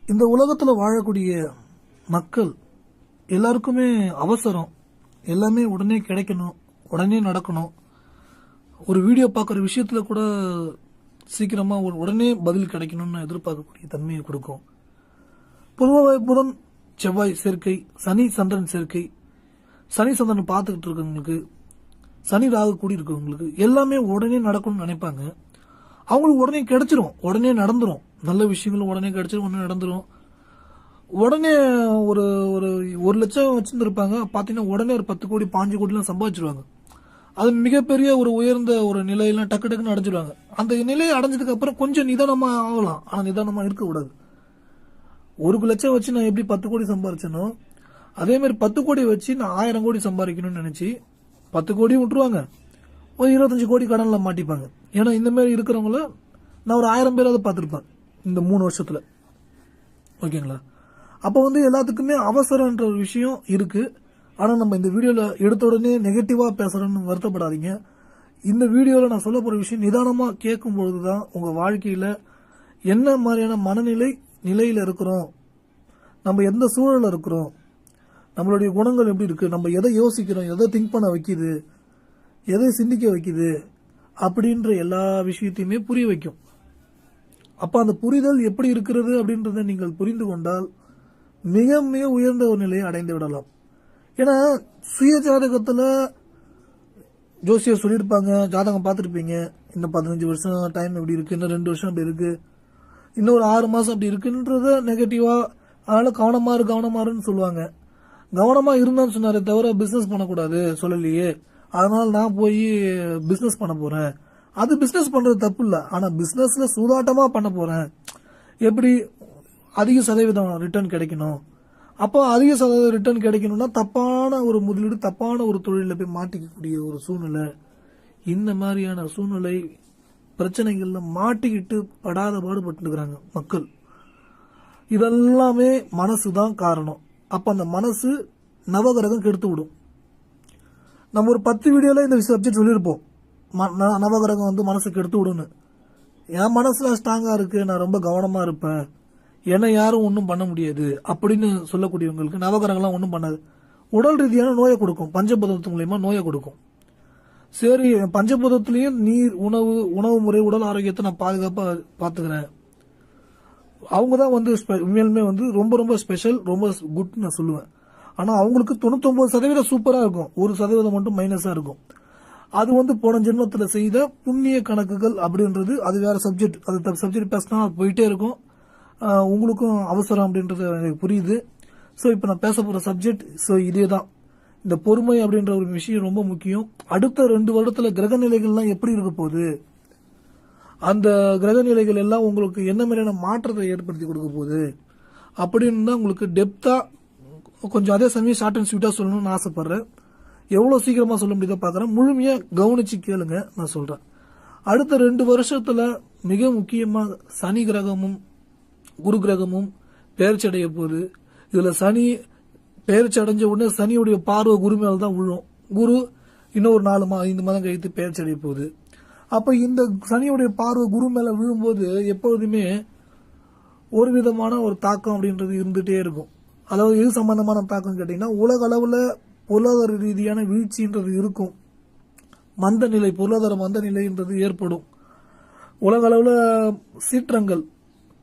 இந்த உலகத்துல வாழக்கூடிய மக்கள் எல்லாருக்குமே அவசரம். எல்லாமே உடனே கிடைக்கணும், உடனே நடக்கணும். ஒரு வீடியோ பார்க்குற விஷயத்துல கூட சீக்கிரமா உடனே பதில் கிடைக்கணும்னு எதிர்பார்க்கக்கூடிய தன்மையை கொடுக்கும். பொதுவாக புதன் செவ்வாய் சேர்க்கை, சனி சந்திரன் சேர்க்கை, சனி சந்திரன் பார்த்துக்கிட்டு இருக்கவங்களுக்கு, சனி ராகு கூடி இருக்கவங்களுக்கு எல்லாமே உடனே நடக்கணும்னு நினைப்பாங்க. அவங்களுக்கு உடனே கிடைச்சிரும், உடனே நடந்துரும். நல்ல விஷயங்களும் உடனே கிடைச்சிரும், உடனே நடந்துரும். உடனே ஒரு ஒரு 1,00,000 வச்சிருந்திருப்பாங்க, பார்த்தீங்கன்னா உடனே ஒரு 10 கோடி 5 கோடிலாம் சம்பாதிச்சிருவாங்க. அது மிகப்பெரிய ஒரு உயர்ந்த ஒரு நிலையெல்லாம் டக்கு டக்குன்னு அடைஞ்சிருவாங்க. அந்த நிலையை அடைஞ்சதுக்கு அப்புறம் கொஞ்சம் நிதானமா ஆகலாம், ஆனா நிதானமா இருக்கக்கூடாது. 1,00,000 வச்சு நான் எப்படி 10 கோடி சம்பாரிச்சேனோ அதே மாதிரி 10 கோடி வச்சு நான் 1000 கோடி சம்பாதிக்கணும்னு நினைச்சு 10 கோடியும் விட்டுருவாங்க, ஒரு 25 கோடி கடன்ல மாட்டிப்பாங்க. ஏன்னா இந்த மாதிரி இருக்கிறவங்கள நான் ஒரு 1000 பேராவது பார்த்துருப்பேன் இந்த 3 வருஷத்துல. ஓகேங்களா? அப்போ எல்லாத்துக்குமே அவசரம்ன்ற ஒரு விஷயம் இருக்கு. ஆனா நம்ம இந்த வீடியோல எடுத்த உடனே நெகட்டிவா பேசுறோம்னு வருத்தப்படாதீங்க. இந்த வீடியோல நான் சொல்ல போற விஷயம் நிதானமா கேட்கும் பொழுதுதான் உங்க வாழ்க்கையில என்ன மாதிரியான நிலையில இருக்கிறோம், நம்ம எந்த சூழல்ல இருக்கிறோம், நம்மளுடைய குணங்கள் எப்படி இருக்கு, நம்ம எதை யோசிக்கிறோம், எதை திங்க் பண்ண வைக்குது, எதை சிந்திக்க வைக்குது அப்படின்ற எல்லா விஷயத்தையுமே புரிய வைக்கும். அப்ப அந்த புரிதல் எப்படி இருக்கிறது அப்படின்றத நீங்கள் புரிந்து கொண்டால் மிக மிக உயர்ந்த ஒரு நிலையை அடைந்து விடலாம். ஏன்னா சுய ஜாதகத்துல ஜோசியர் சொல்லியிருப்பாங்க, ஜாதகம் பார்த்துருப்பீங்க, இன்னும் 15 வருஷம் டைம் எப்படி இருக்கு, இன்னும் 2 வருஷம் அப்படி இருக்கு, இன்னொரு 6 மாசம் அப்படி இருக்குன்றத நெகட்டிவா, அதனால கவனமாருன்னு சொல்லுவாங்க. கவனமா இருந்தான்னு சொன்னாரே தவிர பிசினஸ் பண்ணக்கூடாது சொல்லலையே. அதனால நான் போய் பிசினஸ் பண்ண போறேன். அது பிசினஸ் பண்றது தப்பு இல்ல, ஆனா பிசினஸ்ல சூதாட்டமா பண்ண போறேன், எப்படி அதிக சதவீதம் ரிட்டர்ன் கிடைக்கணும். அப்போ அதிக சதவீதம் ரிட்டர்ன் கிடைக்கணும்னா தப்பான ஒரு முதலீடு, தப்பான ஒரு தொழில போய் மாட்டிக்கக்கூடிய ஒரு சூழ்நிலை. இந்த மாதிரியான சூழ்நிலை பிரச்சனைகள்ல மாட்டிக்கிட்டு படாத பாடுபட்டுக்கிறாங்க மக்கள். இதெல்லாமே மனசுதான் காரணம். அப்ப அந்த மனசு நவகிரகம் கெடுத்து விடும். நம்ம ஒரு 10 வீடியோல இந்த சப்ஜெக்ட் சொல்லியிருப்போம், நவகிரகம் மனசு கெடுத்து விடுன்னு. என் மனசுல ஸ்ட்ராங்கா இருக்கு, நான் ரொம்ப கவனமா இருப்பேன், என்னை யாரும் ஒன்றும் பண்ண முடியாது அப்படின்னு சொல்லக்கூடியவங்களுக்கு நவகிரகம்லாம் ஒன்றும் பண்ணாது. உடல் ரீதியான நோயை கொடுக்கும், பஞ்சபூதத்து மூலியமா நோயை கொடுக்கும். சரி, பஞ்சபூதத்திலையும் நீர், உணவு முறை, உடல் ஆரோக்கியத்தை நான் பாதுகாப்பா பாத்துக்கிறேன். அவங்க தான் உண்மையிலுமே ரொம்ப ரொம்ப ஸ்பெஷல், ரொம்ப குட் நான் சொல்லுவேன். ஆனா அவங்களுக்கு 99% சூப்பரா இருக்கும், 1% மட்டும் மைனஸா இருக்கும். அது போன ஜென்மத்துல செய்த புண்ணிய கணக்குகள் அப்படின்றது அது வேற சப்ஜெக்ட். அது சப்ஜெக்ட் பேசினா போயிட்டே இருக்கும். உங்களுக்கும் அவசரம் அப்படின்றது எனக்கு புரியுது. ஸோ இப்போ நான் பேச போற சப்ஜெக்ட் இதே தான். இந்த பொறுமை அப்படின்ற ஒரு விஷயம் ரொம்ப முக்கியம். அடுத்த 2 வருடத்துல கிரக நிலைகள்லாம் எப்படி இருக்க போகுது, அந்த கிரக நிலைகள் எல்லாம் உங்களுக்கு என்ன மாதிரியான மாற்றத்தை ஏற்படுத்தி கொடுக்க போகுது அப்படின்னு தான் உங்களுக்கு டெப்தா, கொஞ்சம் அதே சமயம் ஷார்ட் அண்ட் ஸ்வீட்டா சொல்லணும்னு ஆசைப்படுறேன். எவ்வளவு சீக்கிரமா சொல்ல முடியுதோ பாக்குறேன், முழுமையா கவனிச்சு கேளுங்க நான் சொல்றேன். அடுத்த 2 வருஷத்துல மிக முக்கியமா சனி கிரகமும் குரு கிரகமும் பெயர்ச்சி அடைய போகுது. இதுல சனி பெயர்ச்சி அடைஞ்ச உடனே சனியுடைய பார்வை குரு மேல தான் விழும். குரு இன்னொரு 5 மாதம் கழித்து பெயர்ச்சி அடைய போகுது. அப்ப இந்த சனியுடைய பார்வை குரு மேல விழும்போது எப்பொழுதுமே ஒரு விதமான ஒரு தாக்கம் அப்படின்றது இருந்துட்டே இருக்கும். அதாவது எது சம்பந்தமான தாக்கம் கேட்டீங்கன்னா, உலக அளவுல பொருளாதார ரீதியான வீழ்ச்சின்றது இருக்கும். பொருளாதார மந்த நிலைன்றது ஏற்படும். உலக அளவுல சீற்றங்கள்,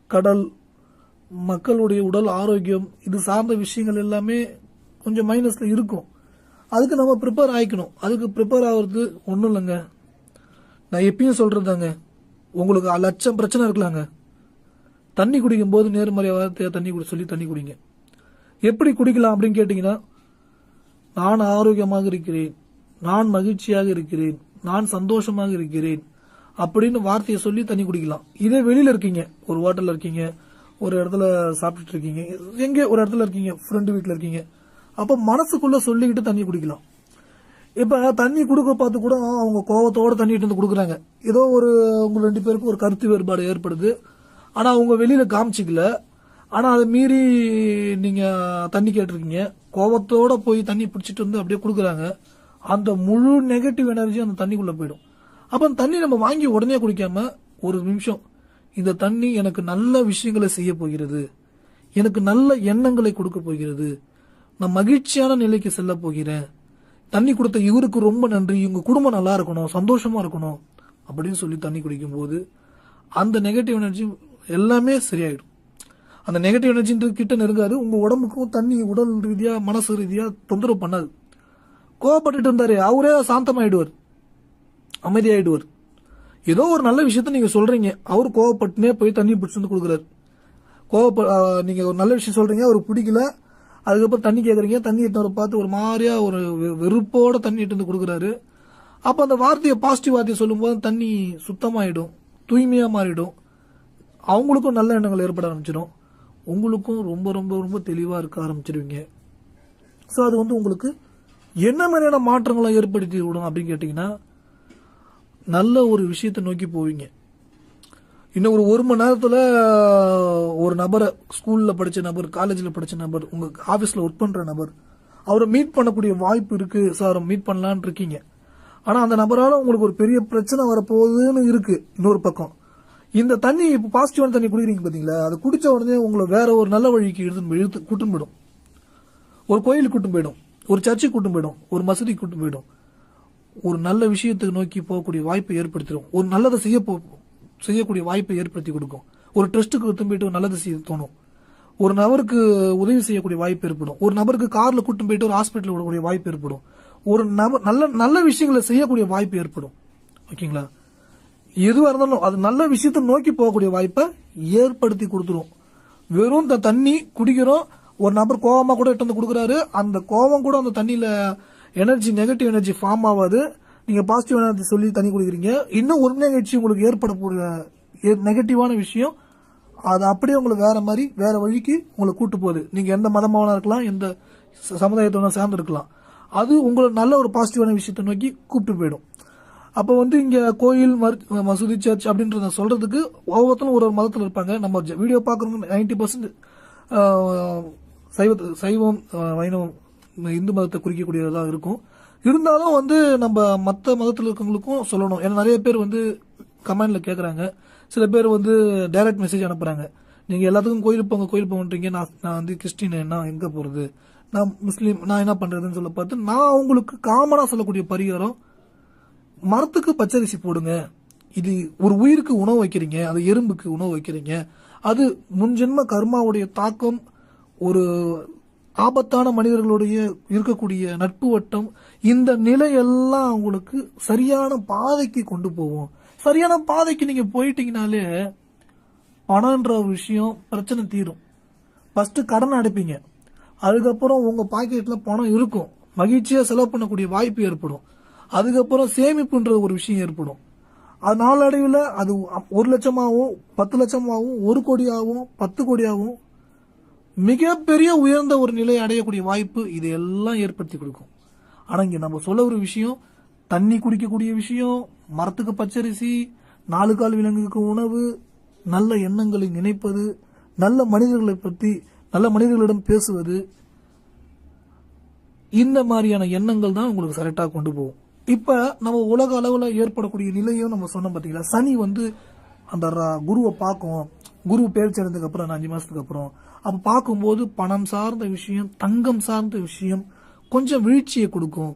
கடல், மக்களுடைய உடல் ஆரோக்கியம், இது சார்ந்த விஷயங்கள் எல்லாமே கொஞ்சம் மைனஸ்ல இருக்கும். அதுக்கு நம்ம ப்ரிப்பேர் ஆயிக்கணும். அதுக்கு ப்ரிப்பேர் ஆகிறது ஒன்றும் இல்லைங்க, நான் எப்பயும் சொல்றதாங்க. உங்களுக்கு 1,00,000 பிரச்சனை இருக்கலாங்க, தண்ணி குடிக்கும் போது நேர்மறைய வார்த்தையா தண்ணி குடிங்க. எப்படி குடிக்கலாம் அப்படின்னு கேட்டீங்கன்னா, நான் ஆரோக்கியமாக இருக்கிறேன், நான் மகிழ்ச்சியாக இருக்கிறேன், நான் சந்தோஷமாக இருக்கிறேன் அப்படின்னு வார்த்தையை சொல்லி தண்ணி குடிக்கலாம். இதே வெளியில இருக்கீங்க, ஒரு ஹோட்டல்ல இருக்கீங்க, ஒரு இடத்துல சாப்பிட்டுட்டு இருக்கீங்க, எங்க ஒரு இடத்துல இருக்கீங்க, ஃப்ரெண்டு வீட்டுல இருக்கீங்க, அப்ப மனசுக்குள்ள சொல்லிக்கிட்டு தண்ணி குடிக்கலாம். இப்ப தண்ணி கொடுக்க பார்த்து கூட அவங்க கோவத்தோட தண்ணி எடுத்து கொடுக்குறாங்க. ஏதோ உங்க 2 பேருக்கு ஒரு கருத்து வேறுபாடு ஏற்படுது, ஆனா அவங்க வெளியில காமிச்சிக்கல. ஆனா அதை மீறி நீங்க தண்ணி கேட்டிருக்கீங்க, கோவத்தோட போய் தண்ணி பிடிச்சிட்டு அப்படியே கொடுக்குறாங்க. அந்த முழு நெகட்டிவ் எனர்ஜி அந்த தண்ணிக்குள்ள போயிடும். அப்ப அந்த தண்ணி நம்ம வாங்கி உடனே குடிக்காம ஒரு நிமிஷம், இந்த தண்ணி எனக்கு நல்ல விஷயங்களை செய்ய போகிறது, எனக்கு நல்ல எண்ணங்களை கொடுக்க போகிறது, நான் மகிழ்ச்சியான நிலைக்கு செல்ல போகிறேன், தண்ணி கொடுத்த இவருக்கு ரொம்ப நன்றி, இவங்க குடும்பம் நல்லா இருக்கணும், சந்தோஷமா இருக்கணும் அப்படின்னு சொல்லி தண்ணி குடிக்கும் போது அந்த நெகட்டிவ் எனர்ஜி எல்லாமே சரியாயிடும். அந்த நெகட்டிவ் எனர்ஜி கிட்ட நெருங்காது. உங்க உடம்புக்கும் தண்ணி உடல் ரீதியா மனசு ரீதியா தொந்தரவு பண்ணாது. கோவப்பட்டு இருந்தாரு அவரே சாந்தமாயிடுவார், அமைதியாயிடுவார். ஏதோ ஒரு நல்ல விஷயத்த நீங்க சொல்றீங்க, அவரு கோவப்பட்டுனே போய் தண்ணி பிடிச்சு வந்து கொடுக்குறாரு. நீங்க ஒரு நல்ல விஷயம் சொல்றீங்க, அவருக்கு பிடிக்கல, அதுக்கப்புறம் தண்ணி கேட்குறீங்க, தண்ணி எடுத்து பார்த்து ஒரு மாதிரியா ஒரு வெறுப்போட தண்ணி எடுத்து வந்து கொடுக்குறாரு. அப்ப அந்த வார்த்தையை பாசிட்டிவ் வார்த்தையை சொல்லும் போது தண்ணி சுத்தமாயிடும், தூய்மையா மாறிடும். அவங்களுக்கும் நல்ல எண்ணங்கள் ஏற்பட ஆரம்பிச்சிடும், உங்களுக்கும் ரொம்ப ரொம்ப ரொம்ப தெளிவா இருக்க ஆரம்பிச்சிருவீங்க. ஸோ அது வந்து உங்களுக்கு என்ன மாதிரியான மாற்றங்களை ஏற்படுத்தி விடும் அப்படின்னு கேட்டீங்கன்னா, நல்ல ஒரு விஷயத்தை நோக்கி போவீங்க. இன்னும் ஒரு மணி நேரத்தில் ஒரு நபரை, ஸ்கூலில் படித்த நபர், காலேஜில் படித்த நபர், உங்கள் ஆஃபீஸில் ஒர்க் பண்ணுற நபர், அவரை மீட் பண்ணக்கூடிய வாய்ப்பு இருக்கு சார், மீட் பண்ணலான்னு இருக்கீங்க. ஆனால் அந்த நபரால் உங்களுக்கு ஒரு பெரிய பிரச்சனை வரப்போகுதுன்னு இருக்கு. இன்னொரு பக்கம் இந்த தண்ணி, இப்போ பாசிட்டிவான தண்ணி குடிக்கிறீங்க பார்த்தீங்களா, அதை குடிச்ச உடனே உங்களை வேற ஒரு நல்ல வழிக்கு கூட்டும் போயிடும். ஒரு கோயிலுக்கு கூட்டும் போயிடும், ஒரு சர்ச்சுக்கு கூட்டும் போயிடும், ஒரு மசூதிக்கு கூட்டும் போயிடும். ஒரு நல்ல விஷயத்துக்கு நோக்கி போகக்கூடிய வாய்ப்பை ஏற்படுத்திடும். ஒரு நல்லதை செய்யக்கூடிய வாய்ப்பை ஏற்படுத்தி கொடுக்கும். ஒரு ட்ரஸ்ட்டுக்கு போயிட்டு ஒரு நல்லது செய்ய தோணும். ஒரு நபருக்கு உதவி செய்யக்கூடிய வாய்ப்பு ஏற்படும். ஒரு நபருக்கு கார்ல கூட்டும் போயிட்டு ஒரு ஹாஸ்பிட்டல் விடக்கூடிய வாய்ப்பு ஏற்படும். ஒரு நபர் நல்ல நல்ல விஷயங்களை செய்யக்கூடிய வாய்ப்பு ஏற்படும். ஓகேங்களா? எதுவாக இருந்தாலும் அது நல்ல விஷயத்தை நோக்கி போகக்கூடிய வாய்ப்பை ஏற்படுத்தி கொடுத்துரும். வெறும் தண்ணி குடிக்கிறோம், ஒரு நபர் கோவமா கூட இட்டு வந்து கொடுக்குறாரு, அந்த கோவம் கூட அந்த தண்ணியில எனர்ஜி, நெகட்டிவ் எனர்ஜி ஃபார்ம் ஆகாது. நீங்க பாசிட்டிவ் எனர்ஜி சொல்லி தண்ணி குடிக்கிறீங்க, இன்னும் ஒரு நிகழ்ச்சி உங்களுக்கு ஏற்படக்கூடிய நெகட்டிவான விஷயம் அது அப்படியே உங்களுக்கு வேற மாதிரி வேற வழிக்கு உங்களை கூட்டு போகுது. நீங்க எந்த மதமாவனா இருக்கலாம், எந்த சமுதாயத்தோட சேர்ந்து இருக்கலாம், அது உங்களை நல்ல ஒரு பாசிட்டிவான விஷயத்தை நோக்கி கூப்பிட்டு போயிடும். அப்போ வந்து இங்க கோயில், மசூதி, சர்ச் அப்படின்றத சொல்றதுக்கு ஒவ்வொருத்தரும் ஒரு மதத்தில் இருப்பாங்க. நம்ம வீடியோ பார்க்கறவங்க 90% சைவம், வைணவம், இந்து மதத்தை குறிக்கக்கூடியதாக இருக்கும். இருந்தாலும் வந்து நம்ம மற்ற மதத்தில் இருக்கவங்களுக்கும் சொல்லணும். ஏன்னா நிறைய பேர் வந்து கமெண்ட்ல கேட்குறாங்க, சில பேர் வந்து டைரக்ட் மெசேஜ் அனுப்புறாங்க. நீங்க எல்லாத்துக்கும் கோயில் போங்கன்றீங்க, நான் வந்து கிறிஸ்டின், என்ன எங்க போறது, நான் முஸ்லீம், நான் என்ன பண்றதுன்னு சொல்ல பார்த்து நான் அவங்களுக்கு காமனா சொல்லக்கூடிய பரிகாரம், மரத்துக்கு பச்சரிசி போடுங்க. இது ஒரு உயிருக்கு உணவு வைக்கிறீங்க, அது எறும்புக்கு உணவு வைக்கிறீங்க, அது முன்ஜென்ம கர்மாவுடைய தாக்கம், ஒரு ஆபத்தான மனிதர்களுடைய இருக்கக்கூடிய நட்பு வட்டம், இந்த நிலையெல்லாம் உங்களுக்கு சரியான பாதைக்கு கொண்டு போவோம். சரியான பாதைக்கு நீங்க போயிட்டீங்கனாலே பணம்ன்ற விஷயம் பிரச்சனை தீரும். ஃபர்ஸ்ட் கடன் அடைப்பீங்க, அதுக்கப்புறம் உங்க பாக்கெட்ல பணம் இருக்கும், மகிழ்ச்சியா செலவு பண்ணக்கூடிய வாய்ப்பு ஏற்படும். அதுக்கப்புறம் சேமிப்புன்ற ஒரு விஷயம் ஏற்படும். அது நாளடைவில் அது 1 லட்சமாகவும் 10 லட்சமாகவும் 1 கோடியாகவும் 10 கோடியாகவும் மிகப்பெரிய உயர்ந்த ஒரு நிலை அடையக்கூடிய வாய்ப்பு இது எல்லாம் ஏற்படுத்தி கொடுக்கும். ஆனா இங்க நம்ம சொல்ல ஒரு விஷயம், தண்ணி குடிக்கக்கூடிய விஷயம், மரத்துக்கு பச்சரிசி, 4 கால் விலங்குக்கு உணவு, நல்ல எண்ணங்களை நினைப்பது, நல்ல மனிதர்களை பற்றி நல்ல மனிதர்களிடம் பேசுவது, இந்த மாதிரியான எண்ணங்கள் தான் உங்களுக்கு கரெக்டா கொண்டு போகும். இப்ப நம்ம உலக அளவுல ஏற்படக்கூடிய நிலையும் நம்ம சொன்னோம் பாத்தீங்களா, சனி வந்து அந்த குருவை பார்க்கும். குரு பேர் சேர்ந்ததுக்கு அப்புறம் 5 மாசத்துக்கு அப்புறம் அப்ப பார்க்கும்போது பணம் சார்ந்த விஷயம், தங்கம் சார்ந்த விஷயம் கொஞ்சம் வீழ்ச்சியை கொடுக்கும்.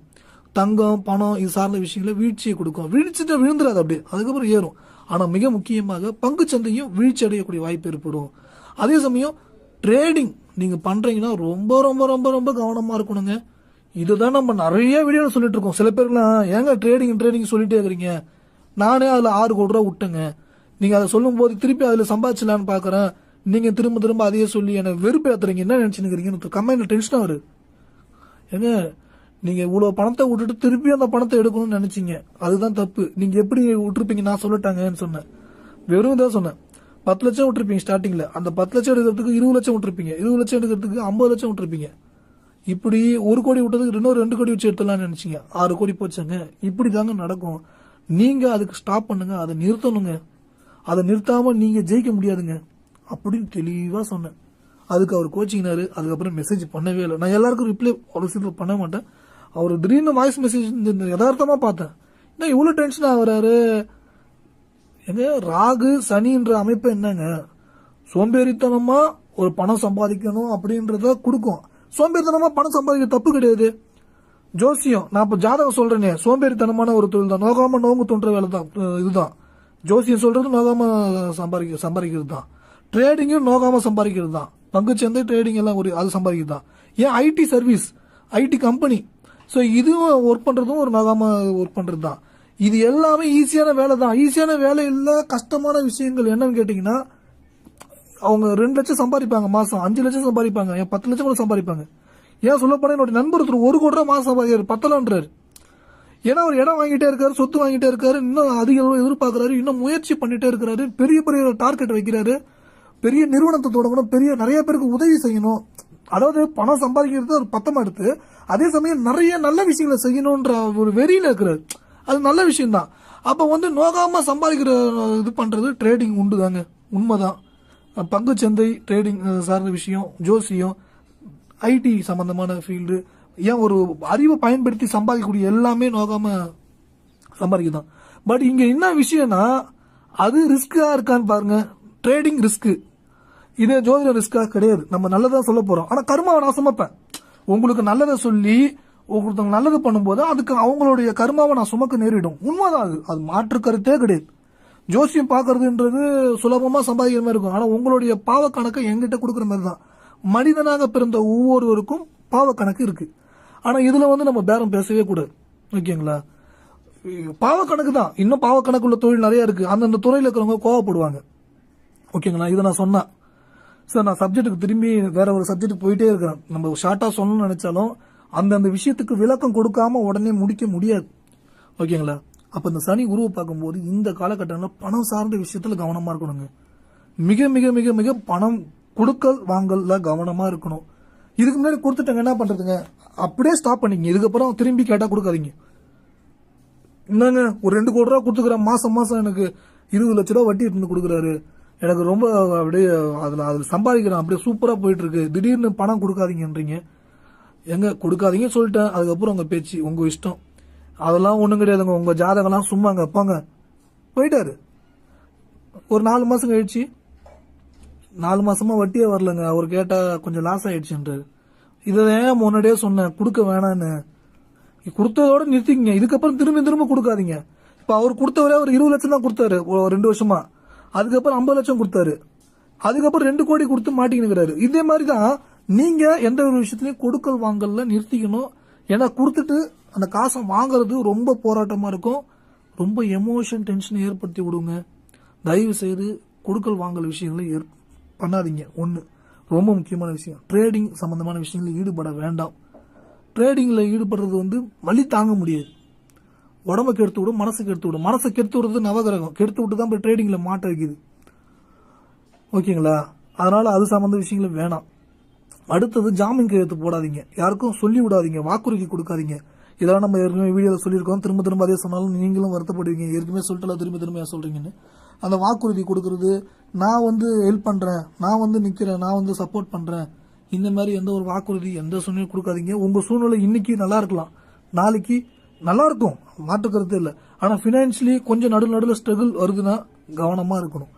தங்கம், பணம் இது சார்ந்த விஷயங்கள வீழ்ச்சியை கொடுக்கும். வீழ்ச்சிட்டு விழுந்துடாது, அப்படியே அதுக்கப்புறம் ஏறும். ஆனா மிக முக்கியமாக பங்கு சந்தையும் வீழ்ச்சி அடையக்கூடிய வாய்ப்பு ஏற்படும். அதே சமயம் ட்ரேடிங் நீங்க பண்றீங்கன்னா ரொம்ப ரொம்ப ரொம்ப ரொம்ப கவனமா இருக்கணுங்க. இதுதான் நம்ம நிறைய வீடியோ சொல்லிட்டு இருக்கோம். சில பேர்லாம் ஏங்க ட்ரேடிங் சொல்லிட்டே இருக்கிறீங்க, நானே அதுல 6 கோடி ரூபா விட்டேங்க, நீங்க அதை சொல்லும் போது திருப்பி அதுல சம்பாதிச்சலான்னு பாக்குறேன், நீங்க திரும்ப திரும்ப அதையே சொல்லி எனக்கு வெறுப்பேத்துறீங்க, என்ன நினைச்சுக்கிறீங்கன்னு கமெண்ட்ல டென்ஷனா வருது. ஏங்க நீங்க இவ்வளவு பணத்தை விட்டுட்டு திருப்பி அந்த பணத்தை எடுக்கணும்னு நினைச்சீங்க, அதுதான் தப்பு. நீங்க எப்படி விட்டுருப்பீங்க, நான் சொல்லட்டாங்கன்னு சொன்னேன். வெறும் தான் சொன்னேன். 10 லட்சம் விட்டுருப்பீங்க ஸ்டார்டிங்ல, அந்த 10 லட்சம் எடுக்கிறதுக்கு 20 லட்சம் விட்டுருப்பீங்க, 20 லட்சம் எடுக்கிறதுக்கு 50 லட்சம் விட்டுருப்பீங்க. இப்படி 1 கோடி விட்டதுக்கு இன்னொரு 2 கோடி வச்சு எடுத்துலாம்னு நினைச்சீங்க, 6 கோடி போச்சாங்க. இப்படி தாங்க நடக்கும். நீங்க அதுக்கு ஸ்டாப் பண்ணுங்க, அதை நிறுத்தணுங்க. அதை நிறுத்தாம நீங்க ஜெயிக்க முடியாதுங்க அப்படின்னு தெளிவா சொன்னேன். அதுக்கு அவர் கோச்சிங்கினாரு. அதுக்கப்புறம் மெசேஜ் பண்ணவே இல்லை. நான் எல்லாருக்கும் ரிப்ளை அவ்வளவு சீக்கிரம் பண்ண மாட்டேன். அவர் திடீர்னு வாய்ஸ் மெசேஜ் யதார்த்தமா பார்த்தேன், என்ன இவ்வளவு டென்ஷன் ஆகுறாரு, எங்க ராகு சனின்ற அமைப்பு என்னங்க, சோம்பேறித்தனமா ஒரு பணம் சம்பாதிக்கணும் அப்படின்றத கொடுக்கும். சோம்பேறித்தனமா பணம் சம்பாதிக்க தப்பு கிடையாது. ஜோசியம் நான் இப்ப ஜாதகம் சொல்றேனே, சோம்பேறித்தனமான ஒரு தொழில் தான். நோகாம நோங்கு தோன்ற வேலை தான். இதுதான் ஜோசியம் சொல்றது. நோகாம சம்பாதிக்கிறது தான். ட்ரேடிங்கும் நோகாம சம்பாதிக்கிறது தான். பங்குச்சந்தை ட்ரேடிங் எல்லாம் அது சம்பாதிக்கிறது தான். ஏன் ID service, IT company, so இதுவும் ஒர்க் பண்றதும் ஒரு நோகாம ஒர்க் பண்றது தான். இது எல்லாமே ஈஸியான வேலை தான். ஈஸியான வேலை இல்ல, கஷ்டமான விஷயங்கள் என்னன்னு கேட்டீங்கன்னா, அவங்க 2 லட்சம் சம்பாதிப்பாங்க மாசம், 5 லட்சம் சம்பாதிப்பாங்க, 10 லட்சம் கூட சம்பாதிப்பாங்க. ஏன் சொல்ல போனா என்னோட நண்பர் ஒருத்தர் 1 கோடி ரூபாய் மாசம் சம்பாதிக்கிறாரு, பத்தலன்றாரு. ஏன்னா அவர் இடம் வாங்கிட்டே இருக்காரு, சொத்து வாங்கிட்டே இருக்காரு, இன்னும் அதிக எதிர்பார்க்கிறாரு, இன்னும் முயற்சி பண்ணிட்டே இருக்கிறாரு, பெரிய பெரிய டார்கெட் வைக்கிறாரு, பெரிய நிறுவனத்தை தொடங்கணும், நிறைய பேருக்கு உதவி செய்யணும். அதாவது பணம் சம்பாதிக்கிறது ஒரு பத்தமா எடுத்து, அதே சமயம் நிறைய நல்ல விஷயங்களை செய்யணும்ன்ற ஒரு வெறியில இருக்கிறாரு. அது நல்ல விஷயம் தான். அப்ப நோகாம சம்பாதிக்கிற இது பண்றது ட்ரேடிங் உண்டு தாங்க, உண்மைதான். பங்குச்சந்தை ட்ரேடிங் சார்ந்த விஷயம், ஜோசியம், ஐடி சம்பந்தமான ஃபீல்டு, ஏன் ஒரு அறிவை பயன்படுத்தி சம்பாதிக்கக்கூடிய எல்லாமே நோகாம சம்பாதிக்கதான். பட் இங்க என்ன விஷயம்னா, அது ரிஸ்கா இருக்கான்னு பாருங்க. ட்ரேடிங் ரிஸ்க், இதே ஜோதிடம் ரிஸ்கா கிடையாது. நம்ம நல்லதா சொல்ல போறோம், ஆனா கர்மாவை நான் சுமப்பேன். உங்களுக்கு நல்லதை சொல்லி ஒருத்தவங்க நல்லது பண்ணும்போது அதுக்கு அவங்களுடைய கர்மாவை நான் சுமக்க நேரிடும். உண்மைதான், அது மாற்று கருத்தே கிடையாது. ஜோசியம் பாக்குறதுன்றது சுலபமா சம்பாதிக்கிற மாதிரி இருக்கும், ஆனா உங்களுடைய பாவ கணக்கை எங்கிட்ட கொடுக்குற மாதிரி தான். மனிதனாக பிறந்த ஒவ்வொருவருக்கும் பாவ கணக்கு இருக்கு. ஆனா இதுல நம்ம பேரம் பேசவே கூடாது, ஓகேங்களா? பாவ கணக்கு தான். இன்னும் பாவ கணக்கு உள்ள தொழில் நிறைய இருக்கு. அந்தந்த துறையில இருக்கிறவங்க கோவப்படுவாங்க, ஓகேங்களா? இதை நான் சொன்னா சார், நான் சப்ஜெக்ட்டுக்கு திரும்பி வேற ஒரு சப்ஜெக்ட் போயிட்டே இருக்கிறேன். நம்ம ஷார்ட்டா சொல்லணும்னு நினைச்சாலும் அந்தந்த விஷயத்துக்கு விளக்கம் கொடுக்காம உடனே முடிக்க முடியாது, ஓகேங்களா? அப்ப இந்த சனி குருவை பார்க்கும்போது இந்த காலகட்டத்தில் பணம் சார்ந்த விஷயத்துல கவனமா இருக்கணுங்க. மிக மிக மிக மிக பணம் கொடுக்கல் வாங்கல்ல கவனமா இருக்கணும். இதுக்கு முன்னாடி கொடுத்துட்டாங்க, என்ன பண்றதுங்க? அப்படியே ஸ்டாப் பண்ணிக்கங்க. இதுக்கப்புறம் திரும்பி கேட்டா கொடுக்காதீங்க. என்னங்க, ஒரு 2 கோடி ரூபா கொடுத்துக்கிறேன், மாசம் மாசம் எனக்கு 20 லட்ச ரூபா வட்டி எடுத்து கொடுக்குறாரு, எனக்கு ரொம்ப அப்படியே அதுல சம்பாதிக்கிறேன், அப்படியே சூப்பரா போயிட்டு இருக்கு, திடீர்னு பணம் கொடுக்காதீங்கன்றீங்க. எங்க கொடுக்காதீங்க சொல்லிட்டேன், அதுக்கப்புறம் உங்க பேச்சு உங்க இஷ்டம். அதெல்லாம் ஒண்ணும் கிடையாதுங்க. உங்க ஜாதகம்லாம் சும்மாங்க அப்பாங்க. போயிட்டாரு. ஒரு 4 மாசம் கழிச்சு, 4 மாசமா வட்டியே வரலங்க, அவர் கேட்டா கொஞ்சம் லாஸ் ஆயிடுச்சுன்றாரு. இதை முன்னாடியே சொன்னேன், கொடுக்க வேணான்னு. கொடுத்ததோட நிறுத்திக்கங்க. இதுக்கப்புறம் திரும்ப திரும்ப கொடுக்காதீங்க. இப்ப அவர் கொடுத்தவரே ஒரு 20 லட்சம் தான் கொடுத்தாரு 2 வருஷமா. அதுக்கப்புறம் 50 லட்சம் கொடுத்தாரு. அதுக்கப்புறம் 2 கோடி கொடுத்து மாட்டிக்கிறாரு. இதே மாதிரிதான் நீங்க எந்த ஒரு விஷயத்திலையும் கொடுக்கல் வாங்கல நிறுத்திக்கணும். ஏன்னா கொடுத்துட்டு அந்த காசை வாங்குறது ரொம்ப போராட்டமா இருக்கும். ரொம்ப எமோஷன் டென்ஷன் ஏற்படுத்தி விடுங்க. தயவு செய்து கொடுக்கல் வாங்கல் விஷயங்களை பண்ணாதீங்க. ஒண்ணு ரொம்ப முக்கியமான விஷயம், ட்ரேடிங் சம்பந்தமான விஷயங்களில் ஈடுபட வேண்டாம். ட்ரேடிங்ல ஈடுபடுறது வலி தாங்க முடியாது. உடம்ப கெடுத்து விடும், மனசு கெடுத்து விடும். மனசை கெடுத்து விடுறது நவகிரகம், கெடுத்து விட்டு தான் போய் ட்ரேடிங்ல மாட்ட வைக்குது, ஓகேங்களா? அதனால அது சம்பந்த விஷயங்களும் வேணாம். அடுத்தது ஜாமீன் கையெழுத்து போடாதீங்க, யாருக்கும் சொல்லி விடாதீங்க, வாக்குறுதி கொடுக்காதீங்க. இதெல்லாம் நம்ம ஏற்கனவே வீடியோவில் சொல்லியிருக்கோம். திரும்ப திரும்ப அதே சொன்னாலும் நீங்களும் வருத்தப்படுவீங்க, ஏற்கனவே சொல்லிட்டு திரும்ப திரும்ப சொல்றீங்கன்னு. அந்த வாக்குறுதி கொடுக்கறது, நான் ஹெல்ப் பண்றேன், நான் நிக்கிறேன், நான் சப்போர்ட் பண்றேன், இந்த மாதிரி எந்த ஒரு வாக்குறுதி எந்த சூழ்நிலையும் கொடுக்காதீங்க. உங்க சூழ்நிலை இன்னைக்கு நல்லா இருக்கலாம், நாளைக்கு நல்லா இருக்கும், மாற்றுக்கிறது இல்லை. ஆனா பினான்சியலி கொஞ்சம் நடுவில் ஸ்ட்ரகிள் வருதுன்னா கவனமா இருக்கணும்.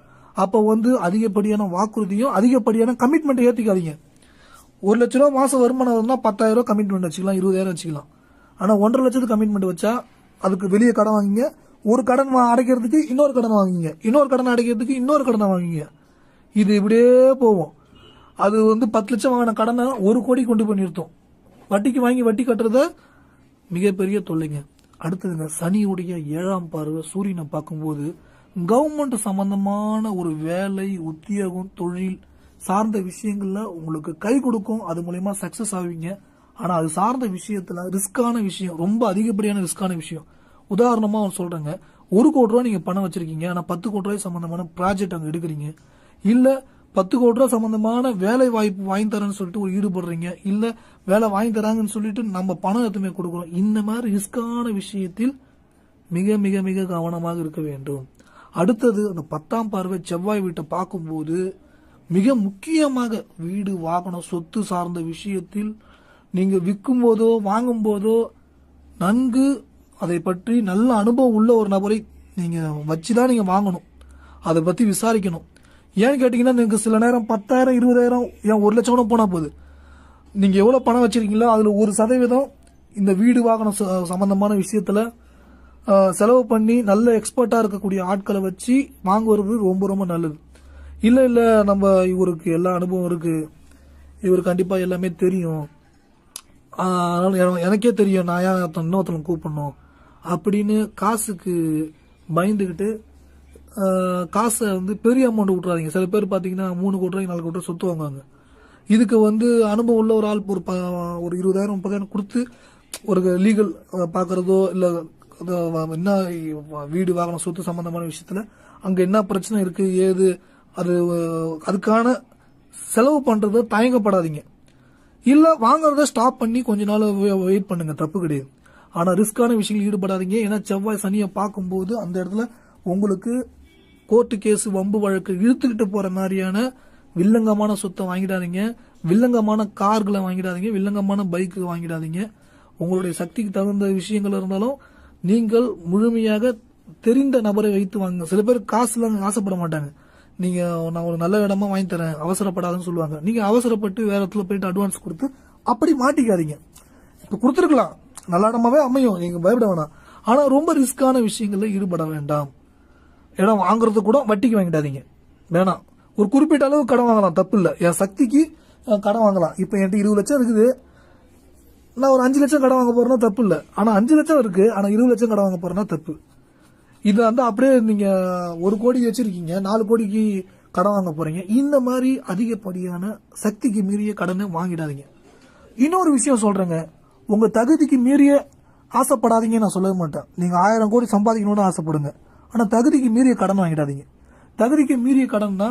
அப்ப அதிகப்படியான வாக்குறுதியும் அதிகப்படியான கமிட்மெண்ட் ஏத்திக்காதீங்க. 1 லட்ச ரூபா மாசம் வருமானம் வரும்னா 10,000 ரூபாய் கமிட்மெண்ட் வச்சுக்கலாம், 20,000 வச்சுக்கலாம். ஆனா 1.5 லட்சத்துக்கு கமிட்மெண்ட் வச்சா அதுக்கு வெளியே கடன் வாங்கிங்க, ஒரு கடன் அடைக்கிறதுக்கு இன்னொரு கடன் வாங்கிங்க, இன்னொரு கடன் அடைக்கிறதுக்கு இன்னொரு கடன் வாங்கிங்க. இது இப்படியே போவோம். அது 10 லட்சம் வாங்கின கடனை 1 கோடி கொண்டு போய் நிறுத்தும். வட்டிக்கு வாங்கி வட்டி கட்டுறத மிகப்பெரிய தொல்லைங்க. அடுத்ததுங்க, சனியுடைய 7ஆம் பார்வை சூரியனை பார்க்கும்போது கவர்மெண்ட் சம்பந்தமான ஒரு வேலை, உத்தியோகம், தொழில் சார்ந்த விஷயங்கள்ல உங்களுக்கு கை கொடுக்கும். அது மூலமா சக்சஸ் ஆவீங்க. ஆனா அது சார்ந்த விஷயத்துல ரிஸ்கான விஷயம், ரொம்ப அதிகப்படியான ரிஸ்கான விஷயம். உதாரணமா சொல்றேங்க, 1 கோடி ரூபாய் நீங்க பணம் வச்சிருக்கீங்க, ஆனா 10 கோடி ரூபாய் சம்பந்தமான ப்ராஜெக்ட் அங்க எடுக்கிறீங்க, இல்ல 10 கோடி ரூபாய் சம்பந்தமான வேலை வாய்ப்பு வாங்கி தரேன்னு சொல்லிட்டு ஒரு ஈடுபடுறீங்க, இல்ல வேலை வாங்கி தராங்கன்னு சொல்லிட்டு நம்ம பணம் எதுவுமே கொடுக்குறோம். இந்த மாதிரி ரிஸ்கான விஷயத்தில் மிக மிக மிக கவனமாக இருக்க வேண்டும். அடுத்தது, அந்த 10ஆம் பார்வை செவ்வாய் வீட்டை பார்க்கும்போது மிக முக்கியமாக வீடு, வாகனம், சொத்து சார்ந்த விஷயத்தில் நீங்க விற்கும் போதோ வாங்கும் போதோ நன்கு அதை பற்றி நல்ல அனுபவம் உள்ள ஒரு நபரை நீங்க வச்சுதான் நீங்க வாங்கணும். அதை பத்தி விசாரிக்கணும். ஏன்னு கேட்டீங்கன்னா നിങ്ങൾക്ക് சில நேரம் 10,000 20,000 ஏன் 1 லட்சம் கூட போனா போகுது. நீங்க எவ்வளவு பணம் வச்சிருக்கீங்களோ அதுல 1% இந்த வீடு வாகனம் சம்பந்தமான விஷயத்துல செலவு பண்ணி நல்ல எக்ஸ்பர்ட்டா இருக்கக்கூடிய ஆட்களை வச்சு வாங்குவது ரொம்ப ரொம்ப நல்லது. இல்ல நம்ம இவருக்கு எல்லா அனுபவம் இருக்கு, இவர் கண்டிப்பா எல்லாமே தெரியும், அதனால எனக்கே தெரியும் நான் ஏன் இன்னொருத்தனை கூப்பிடணும் அப்படின்னு காசுக்கு பயந்துகிட்டு காசை வந்து பெரிய அமௌண்ட் விட்டுறாதீங்க. சில பேர் பாத்தீங்கன்னா 3 கோடி ரூபாய் 4 கோடி ரூபாய் சொத்து வாங்குவாங்க. இதுக்கு வந்து அனுபவம் உள்ள ஒரு ஆள் ஒரு 20,000 30,000 கொடுத்து ஒரு லீகல் பாக்குறதோ இல்ல என்ன வீடு வாகனம் சொத்து சம்பந்தமான விஷயத்துல அங்க என்ன பிரச்சனை இருக்கு ஏது அதுக்கான செலவு பண்றத தயங்கப்படாதீங்க. இல்ல வாங்குறத ஸ்டாப் பண்ணி கொஞ்ச நாள் வெயிட் பண்ணுங்க, தப்பு கிடையாது. ஆனா ரிஸ்கான விஷயங்கள் ஈடுபடாதீங்க. ஏன்னா செவ்வாய் சனியை பார்க்கும்போது அந்த இடத்துல உங்களுக்கு கோர்ட்டு கேஸ் வம்பு வழக்கு இழுத்துக்கிட்டு போற மாதிரியான வில்லங்கமான சொத்தை வாங்கிடாதீங்க, வில்லங்கமான கார்களை வாங்கிடாதீங்க, வில்லங்கமான பைக்கு வாங்கிடாதீங்க. உங்களுடைய சக்திக்கு தகுந்த விஷயங்கள் இருந்தாலும் நீங்கள் முழுமையாக தெரிந்த நபரை வைத்து வாங்க. சில பேர் காசுல ஆசைப்பட மாட்டாங்க. நீங்க நான் ஒரு நல்ல இடமா வாங்கி தரேன் அவசரப்படாதுன்னு சொல்லுவாங்க. நீங்க அவசரப்பட்டு வேற இடத்துல போயிட்டு அட்வான்ஸ் கொடுத்து அப்படி மாட்டிக்காதீங்க. இப்ப கொடுத்துருக்கலாம், நல்ல இடமாவே அமையும், நீங்க பயப்பட வேணாம். ஆனா ரொம்ப ரிஸ்கான விஷயங்கள்ல ஈடுபட வேண்டாம். இடம் வாங்குறது கூட வட்டிக்கு வாங்கிடாதீங்க, வேணாம். ஒரு குறிப்பிட்ட அளவு கடன் வாங்கலாம், தப்பு இல்லை. என் சக்திக்கு கடன் வாங்கலாம். இப்ப என்கிட்ட 20 லட்சம் இருக்குது, நான் ஒரு 5 லட்சம் கடன் வாங்க போறேன்னா தப்பு இல்லை. ஆனா 5 லட்சம் இருக்கு, ஆனா 20 லட்சம் கடன் வாங்க போறேன்னா தப்பு. இது வந்து அப்படியே நீங்க 1 கோடி வச்சிருக்கீங்க, 4 கோடிக்கு கடன் வாங்க போறீங்க. இந்த மாதிரி அதிகப்படியான சக்திக்கு மீறிய கடனை வாங்கிடாதீங்க. இன்னொரு விஷயம் சொல்றேங்க, உங்க தகுதிக்கு மீறிய ஆசைப்படாதீங்க நான் சொல்லவே மாட்டேன். நீங்க 1000 கோடி சம்பாதிக்கணும்னு ஆசைப்படுங்க, ஆனா தகுதிக்கு மீறிய கடன் வாங்கிடாதீங்க. தகுதிக்கு மீறிய கடன்னா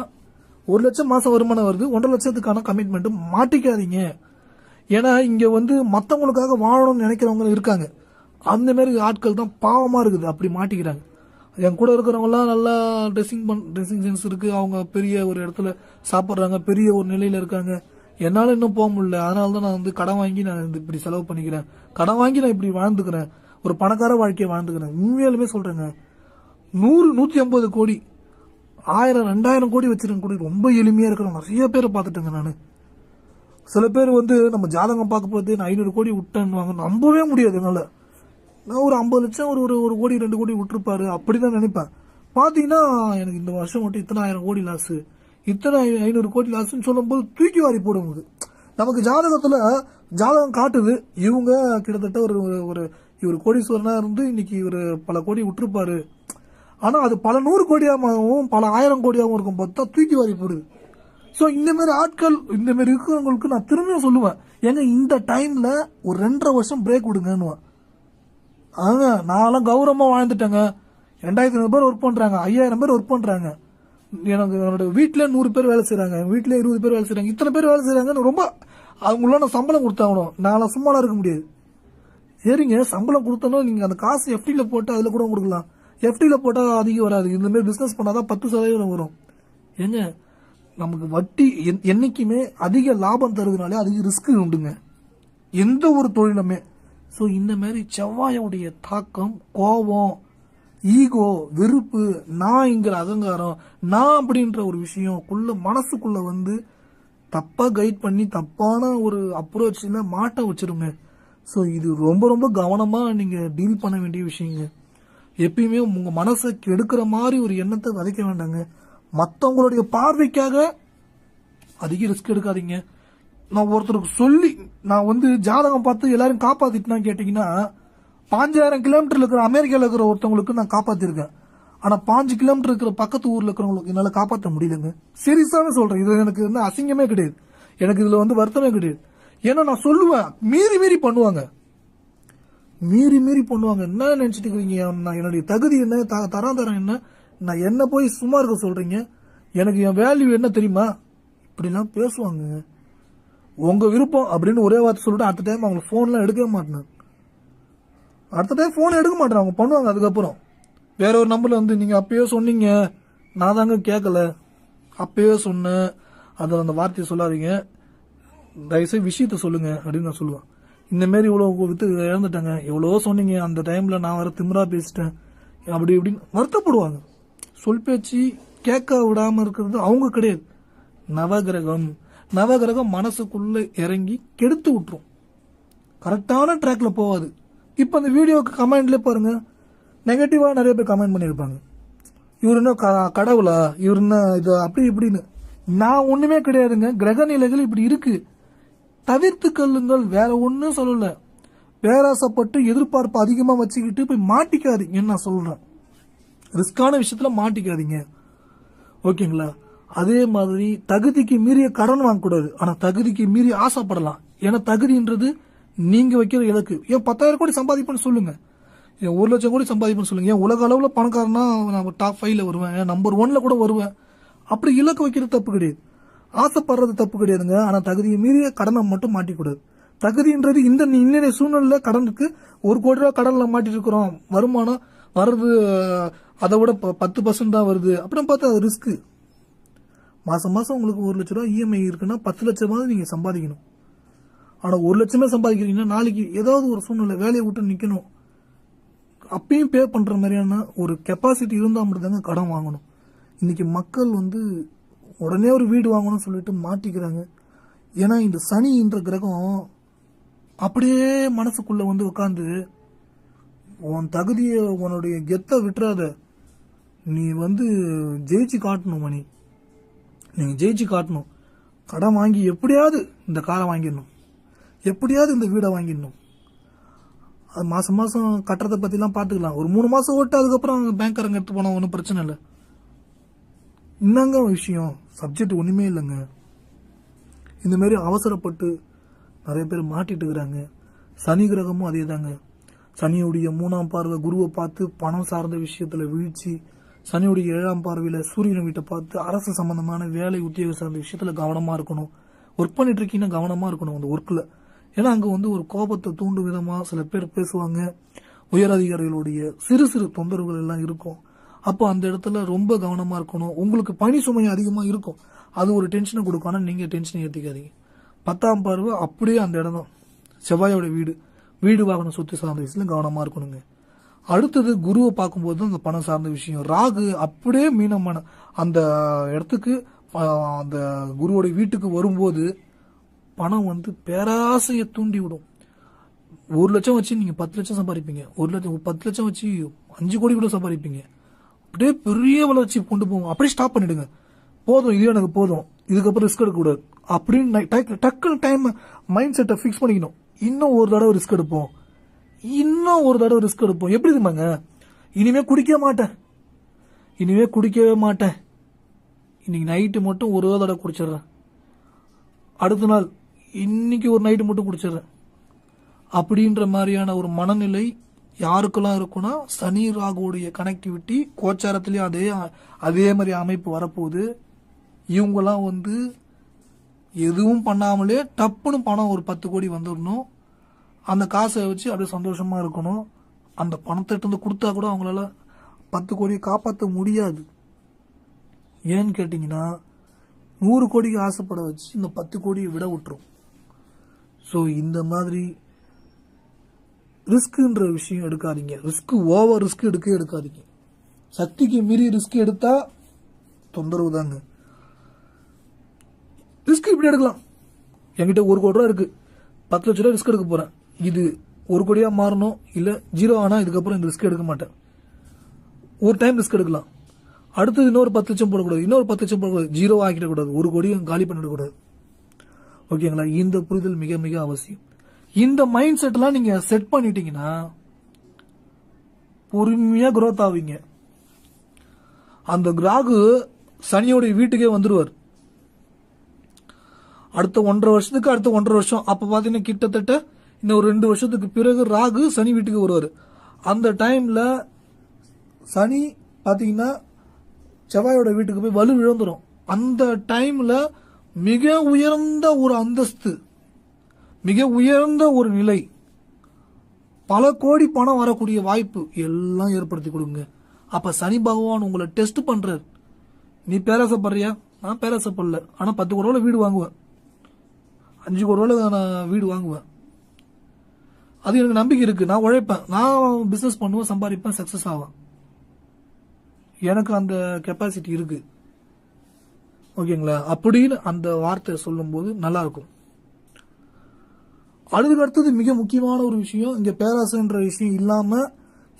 1 லட்சம் மாசம் வருமானம் வருது, 1.5 லட்சத்துக்கான கமிட்மெண்ட் மாட்டிக்காதீங்க. ஏன்னா இங்க வந்து மத்தவங்களுக்காக வாழணும்னு நினைக்கிறவங்க இருக்காங்க. அந்த மாதிரி ஆட்கள் தான் பாவமா இருக்குது, அப்படி மாட்டிக்கிறாங்க. என் கூட இருக்கிறவங்க எல்லாம் நல்லா ட்ரெஸ்ஸிங் சென்ஸ் இருக்கு, அவங்க பெரிய ஒரு இடத்துல சாப்பிட்றாங்க, பெரிய ஒரு நிலையில இருக்காங்க. என்னால இன்னும் போக முடியல. அதனால தான் நான் வந்து கடன் வாங்கி நான் இப்படி செலவு பண்ணிக்கிறேன், கடன் வாங்கி நான் இப்படி வாழ்ந்துக்கிறேன், ஒரு பணக்கார வாழ்க்கையை வாழ்ந்துக்கிறேன். உண்மையாலுமே சொல்றேங்க, 100 150 கோடி 1000 2000 கோடி வச்சிருக்க கூட ரொம்ப எளிமையா இருக்கிறவங்க நிறைய பேரை பார்த்துட்டேங்க நானு. சில பேர் வந்து நம்ம ஜாதகம் பார்க்க போது நான் 500 கோடி விட்டேன்னு நம்பவே முடியாது என்னால. நான் ஒரு 50 லட்சம் ஒரு கோடி 2 கோடி விட்டுருப்பாரு அப்படிதான் நினைப்பேன். பாத்தீங்கன்னா எனக்கு இந்த வருஷம் மட்டும் இத்தனை 1000 கோடி லாஸ், இத்தனை 500 கோடி லாஸ்ன்னு சொல்லும் போது தூக்கி வாரி போடும்போது நமக்கு ஜாதகம் காட்டுது இவங்க கிட்டத்தட்ட இவர் கோடீஸ்வரனா இருந்து இன்னைக்கு இவர் பல கோடி விட்டுருப்பாரு. ஆனா அது பல 100 கோடியாகவும் பல 1000 கோடியாகவும் இருக்கும், பார்த்தா தூக்கி வாரி போடுது. சோ இந்த மாதிரி ஆட்கள், இந்த மாதிரி இருக்கிறவங்களுக்கு நான் திரும்பியும் சொல்லுவேன், ஏங்க இந்த டைம்ல ஒரு 2.5 வருஷம் பிரேக் விடுங்கன்னு. நான் கௌரவமா வாழ்ந்துட்டேங்க. 2500 பேர் ஒர்க் பண்றாங்க, 5000 பேர் ஒர்க் பண்றாங்க. எனக்கு என்னோட வீட்டுல 100 பேர் வேலை செய்யறாங்க, வீட்டுல 20 பேர் வேலை செய்யறாங்க, இத்தனை பேர் வேலை செய்யறாங்கன்னு ரொம்ப அவங்களோட சம்பளம் கொடுத்தாகணும். நான் சும்மாலாம் இருக்க முடியாது. சரிங்க, சம்பளம் கொடுத்தனும் நீங்க அந்த காசு எஃப்டில போட்டு அதுல கூட கொடுக்கலாம். எஃப்டில போட்டா அதிகம் வராது, இந்த மாதிரி பிசினஸ் பண்ணாதான் 10% வரும். ஏங்க நமக்கு வட்டி என்னைக்குமே அதிக லாபம் தருவதனாலே அதிக ரிஸ்க் உண்டுங்க எந்த ஒரு தொழிலுமே. ஸோ இந்த மாதிரி செவ்வாயோடைய தாக்கம், கோபம், ஈகோ, வெறுப்பு, நான்ங்கிற அகங்காரம், நான் அப்படின்ற ஒரு விஷயம் மனசுக்குள்ள வந்து தப்பா கைட் பண்ணி தப்பான ஒரு அப்ரோச்ல மாட்ட வச்சிருங்க. ஸோ இது ரொம்ப ரொம்ப கவனமா நீங்க டீல் பண்ண வேண்டிய விஷயங்க. எப்பயுமே உங்க மனசை கெடுக்கிற மாதிரி ஒரு எண்ணத்தை விதைக்க வேண்டாங்க. மற்றவங்களுடைய பார்வைக்காக அதிக ரிஸ்க் எடுக்காதீங்க. நான் ஒருத்தருக்கு சொல்லி நான் வந்து ஜாதகம் பார்த்து எல்லாரும் காப்பாத்திட்டுனா கேட்டீங்கன்னா, 5000 கிலோமீட்டர்ல இருக்கிற அமெரிக்கால இருக்கிற ஒருத்தவங்களுக்கு நான் காப்பாத்திருக்கேன். ஆனா 5 கிலோமீட்டர் இருக்கிற பக்கத்து ஊர்ல இருக்கிறவங்களுக்கு என்னால காப்பாற்ற முடியலங்க. சீரியஸாவே சொல்றேன், இது எனக்கு வந்து அசிங்கமே கிடையாது, எனக்கு இதுல வந்து வருத்தமே கிடையாது. ஏன்னா நான் சொல்லுவேன், மீறி பண்ணுவாங்க, மீறி பண்ணுவாங்க. என்ன நினைச்சிட்டு இருக்கீங்க? என்னுடைய தகுதி என்ன, தரம் என்ன, நான் என்ன போய் சும்மா இருக்க சொல்றீங்க? எனக்கு என் வேல்யூ என்ன தெரியுமா? இப்படிலாம் பேசுவாங்க. உங்க விருப்பம் அப்படின்னு ஒரே வார்த்தை சொல்லிட்டு அடுத்த டைம் அவங்க போன்லாம் எடுக்கவே மாட்டேன். அடுத்த டைம் போன் எடுக்க மாட்டேன், அவங்க பண்ணுவாங்க. அதுக்கப்புறம் வேற ஒரு நம்பர்ல வந்து நீங்க அப்பயே சொன்னீங்க, நான் தாங்க கேட்கல, அப்பயே சொன்னேன், அதில் அந்த வார்த்தையை சொல்லாதீங்க, தயவுசெய்து விஷயத்த சொல்லுங்க அப்படின்னு நான் சொல்லுவேன். இந்த மாதிரி இவ்வளவு வித்து இழந்துட்டாங்க, எவ்வளவோ சொன்னீங்க, அந்த டைம்ல நான் வர திமிரா பேசிட்டேன் அப்படி இப்படின்னு வருத்தப்படுவாங்க. சொல் பேச்சு கேட்க விடாம இருக்கிறது அவங்க கிடையாது, நவகிரகம். நவகிரகம் மனசுக்குள்ள இறங்கி கெடுத்து விட்டுரும், கரெக்டான ட்ராக்ல போவாது. இப்ப அந்த வீடியோக்கு கமெண்ட்ல பாருங்க, நெகட்டிவா நிறைய பேர் கமெண்ட் பண்ணியிருப்பாங்க. இவர் என்ன கடவுளா, இவர் என்ன இது அப்படி இப்படின்னு. நான் ஒண்ணுமே கிடையாதுங்க, கிரக நிலைகள் இப்படி இருக்கு, தவிர்த்து கொள்ளுங்கள். வேற ஒன்னும் சொல்லல. பேராசப்பட்டு எதிர்பார்ப்பு அதிகமா வச்சுக்கிட்டு போய் மாட்டிக்காதீங்கன்னு நான் சொல்றேன். ரிஸ்கான விஷயத்துல மாட்டிக்காதீங்க, ஓகேங்களா? அதே மாதிரி தகுதிக்கு மீறிய கடன் வாங்கக்கூடாது, ஆனா தகுதிக்கு மீறி ஆசைப்படலாம். ஏன்னா தகுதின்றது நீங்க வைக்கிற இலக்கு. ஏன் 10,000 கோடி சம்பாதிப்பேன்னு சொல்லுங்க, ஏன் 1 லட்சம் கோடி சம்பாதிப்பேன்னு சொல்லுங்க, ஏன் உலக அளவுல பணக்காரனா நான் டாப் 5ல வருவேன், நம்பர் 1ல கூட வருவேன். அப்படி இலக்கு வைக்கிறது தப்பு கிடையாது, ஆசைப்படுறது தப்பு கிடையாதுங்க. ஆனா தகுதியை மீறிய கடனை மட்டும் மாட்டிக்கூடாது. தகுதின்றது இந்த இன்னைய சூழ்நிலையில கடனுக்கு 1 கோடி ரூபாய் கடன்ல மாட்டிட்டு இருக்கிறோம், வருமானம் வர்றது அதை விட 10% தான் வருது அப்படின்னு பார்த்தா அது ரிஸ்க். மாசம் மாசம் உங்களுக்கு 1 லட்சம் ரூபாய் இஎம்ஐ இருக்குன்னா 10 லட்சமாவது நீங்க சம்பாதிக்கணும். ஆனா 1 லட்சமே சம்பாதிக்கிறீங்கன்னா நாளைக்கு ஏதாவது ஒரு சூழ்நிலை வேலையை விட்டு நிக்கணும், அப்பயும் பே பண்ற மாதிரியான ஒரு கெப்பாசிட்டி இருந்தா மட்டும்தாங்க கடன் வாங்கணும். இன்னைக்கு மக்கள் உடனே ஒரு வீடு வாங்கணும்னு சொல்லிட்டு மாட்டிக்கிறாங்க. ஏன்னா இந்த சனின்ற கிரகம் அப்படியே மனசுக்குள்ள உட்காந்து உன் தகுதியை உன்னுடைய கெத்தை விட்டுறாத, நீ ஜெயிச்சு காட்டணும் மணி, நீங்க ஜெயிச்சு காட்டணும். கடன் வாங்கி எப்படியாவது இந்த காரை வாங்கிடணும், எப்படியாவது இந்த வீடை வாங்கிடணும். அது மாசம் மாசம் கட்டுறதை பத்திலாம் பாத்துக்கலாம். ஒரு 3 மாசம் ஓட்டு அதுக்கப்புறம் பேங்க்காரங்க எடுத்து போனா ஒன்றும் பிரச்சனை இல்லை. என்னங்க விஷயம், சப்ஜெக்ட் ஒண்ணுமே இல்லைங்க. இந்த மாதிரி அவசரப்பட்டு நிறைய பேர் மாட்டிட்டு இருக்கிறாங்க. சனி கிரகமும் அதே தாங்க. சனியுடைய 3ஆம் பார்வை குருவை பார்த்து பணம் சார்ந்த விஷயத்துல வீழ்ச்சி, சனியுடைய 7ஆம் பார்வையில சூரியனை வீட்டை பார்த்து அரசு சம்பந்தமான வேலை உத்தியோக சார்ந்த விஷயத்துல கவனமா இருக்கணும். ஒர்க் பண்ணிட்டு இருக்கீங்கன்னா கவனமா இருக்கணும் அந்த ஒர்க்ல. ஏன்னா அங்க ஒரு கோபத்தை தூண்டும் விதமா சில பேர் பேசுவாங்க, உயர் அதிகாரிகளுடைய சிறு சிறு தொந்தரவுகள் எல்லாம் இருக்கும். அப்போ அந்த இடத்துல ரொம்ப கவனமா இருக்கணும். உங்களுக்கு பணி சுமை அதிகமா இருக்கும், அது ஒரு டென்ஷனை கொடுக்கும். ஆனா நீங்க டென்ஷனை ஏற்றிக்காதீங்க. 10ஆம் பார்வை அப்படியே அந்த இடம் தான், செவ்வாயோட வீடு, வீடு வாகன சொத்து சார்ந்த விஷயத்துல கவனமா இருக்கணுங்க. அடுத்தது குருவை பார்க்கும்போது அந்த பணம் சார்ந்த விஷயம். ராகு அப்படியே மீனமான அந்த இடத்துக்கு, அந்த குருவோட வீட்டுக்கு வரும்போது பணம் பேராசையை தூண்டி விடும். 1 லட்சம் வச்சு நீங்க 10 லட்சம் சம்பாதிப்பீங்க, 10 லட்சம் வச்சு 5 கோடி கூட சம்பாதிப்பீங்க. அப்படியே பெரிய வளர்ச்சி கொண்டு போவோம். அப்படியே ஸ்டாப் பண்ணிடுங்க, போதும் இது எனக்கு போதும், இதுக்கப்புறம் ரிஸ்க் எடுக்கக்கூடாது அப்படின்னு டக்குன்னு டைம் மைண்ட் செட்டை ஃபிக்ஸ் பண்ணிக்கணும். இன்னும் ஒரு தடவை ரிஸ்க் எடுப்போம், இன்னும் ஒரு தடவை ரிஸ்க் எடுப்போம். எப்படி இருக்குமாங்க, இனிமே குடிக்கவே மாட்டேன், இனிமே குடிக்கவே மாட்டேன், இன்னைக்கு நைட்டு மட்டும் ஒரு தடவை குடிச்சிடுறேன், அடுத்த நாள் இன்னைக்கு ஒரு நைட்டு மட்டும் குடிச்சிடுறேன் அப்படின்ற மாதிரியான ஒரு மனநிலை யாருக்கெல்லாம் இருக்குன்னா, சனி ராகுடைய கனெக்டிவிட்டி கோச்சாரத்திலயும் அதே மாதிரி அமைப்பு வரப்போகுது. இவங்கெல்லாம் எதுவும் பண்ணாமலே டப்புன்னு பணம் ஒரு 10 கோடி வந்துடணும், அந்த காசை வச்சு அப்படியே சந்தோஷமா இருக்கணும். அந்த பணத்தை எடுத்து கொடுத்தா கூட அவங்களால 10 கோடியை காப்பாற்ற முடியாது. ஏன்னு கேட்டீங்கன்னா 100 கோடிக்கு ஆசைப்பட வச்சு இந்த 10 கோடியை விட விட்டுரும். ஸோ இந்த மாதிரி ரிஸ்க்ன்ற விஷயம் எடுக்காதீங்க, ரிஸ்க் ஓவர் ரிஸ்க் எடுக்காதீங்க. சக்திக்கு மீறி ரிஸ்க் எடுத்தா தொந்தரவு தாங்க. ரிஸ்க் இப்படி எடுக்கலாம், என்கிட்ட 1 கோடி ரூபா இருக்கு, 10 லட்சம் ரூபாய் ரிஸ்க் எடுக்க போறேன், இது 1 கோடியா மாறணும், இல்ல 0 ஆனா இதுக்கப்புறம் இந்த ரிஸ்க் எடுக்க மாட்டேன். ஒரு டைம் ரிஸ்க் எடுக்கலாம், அடுத்தது இன்னொரு 10 லட்சம் போடக்கூடாது, இன்னொரு 10 லட்சம் போடக்கூடாது, 0 ஆக்கிடக்கூடாது, 1 கோடியும் காலி பண்ணிடக்கூடாது. ஓகேங்களா? இந்த புரிதல் மிக மிக அவசியம். இந்த மைண்ட் செட் எல்லாம் நீங்க செட் பண்ணிட்டீங்கன்னா பொறுமையா growth ஆவீங்க. அந்த ராகு சனியோட வீட்டுக்கே வந்துருவார் அடுத்த 1.5 வருஷத்துக்கு, அடுத்த 1.5 வருஷம். அப்ப பாத்தீங்கன்னா கிட்டத்தட்ட இன்னும் 2 வருஷத்துக்கு பிறகு ராகு சனி வீட்டுக்கு வருவார். அந்த டைம்ல சனி பாத்தீங்கன்னா செவ்வாயோட வீட்டுக்கு போய் வலு இழந்துரும். அந்த டைம்ல மிக உயர்ந்த ஒரு அந்தஸ்து, மிக உயர்ந்த ஒரு நிலை, பல கோடி பணம் வரக்கூடிய வாய்ப்பு எல்லாம் ஏற்படுத்தி கொடுங்க. அப்ப சனி பகவான் உங்களை டெஸ்ட் பண்றாரு. நீ பேராசப்படுறியா? நான் பேராசப்படல, ஆனா 10 கோடி ரூபாய் வீடு வாங்குவேன், 5 கோடி ரூபாய் நான் வீடு வாங்குவேன், அது எனக்கு நம்பிக்கை இருக்கு, நான் உழைப்பேன், நான் பிசினஸ் பண்ணுவேன், சம்பாதிப்பேன், சக்சஸ் ஆவேன். எனக்கு அந்த கெப்பாசிட்டி இருக்கு, ஓகேங்களா அப்படின்னு அந்த வார்த்தையை சொல்லும்போது நல்லா இருக்கும். அதுக்கு அடுத்தது மிக முக்கியமான ஒரு விஷயம், இங்க பேராசைன்ற விஷயம் இல்லாம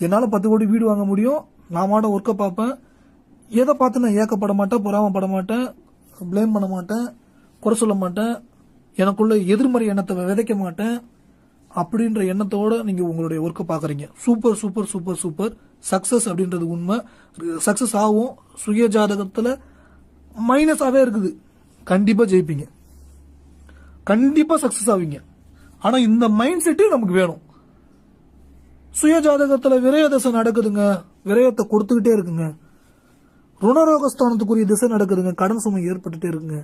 என்னால 10 கோடி வீடு வாங்க முடியும், நான் மாட ஒர்க்கை பார்ப்பேன், எதை பார்த்து நான் ஏக்கப்பட மாட்டேன், பொறாமப்பட மாட்டேன், பிளேம் பண்ண மாட்டேன், குறை சொல்ல மாட்டேன், எனக்குள்ள எதிர்மறை எண்ணத்தை விதைக்க மாட்டேன் அப்படின்ற எண்ணத்தோட நீங்க உங்களுடைய ஒர்க்கை பாக்குறீங்க. Super super super super. Success அப்படின்றது உண்மை, சக்சஸ் ஆகும். சுய ஜாதகத்துல மைனஸாவே இருக்குது, கண்டிப்பா ஜெயிப்பீங்க, கண்டிப்பா சக்சஸ் ஆவீங்க. ஆனா இந்த மைண்ட் செட்டு நமக்கு வேணும். சுய ஜாதகத்துல விரய திசை நடக்குதுங்க, விரயத்தை கொடுத்துக்கிட்டே இருக்குங்க. ருணரோகஸ்தானத்துக்குரிய திசை நடக்குதுங்க, கடன் சுமை ஏற்பட்டுட்டே இருக்குங்க.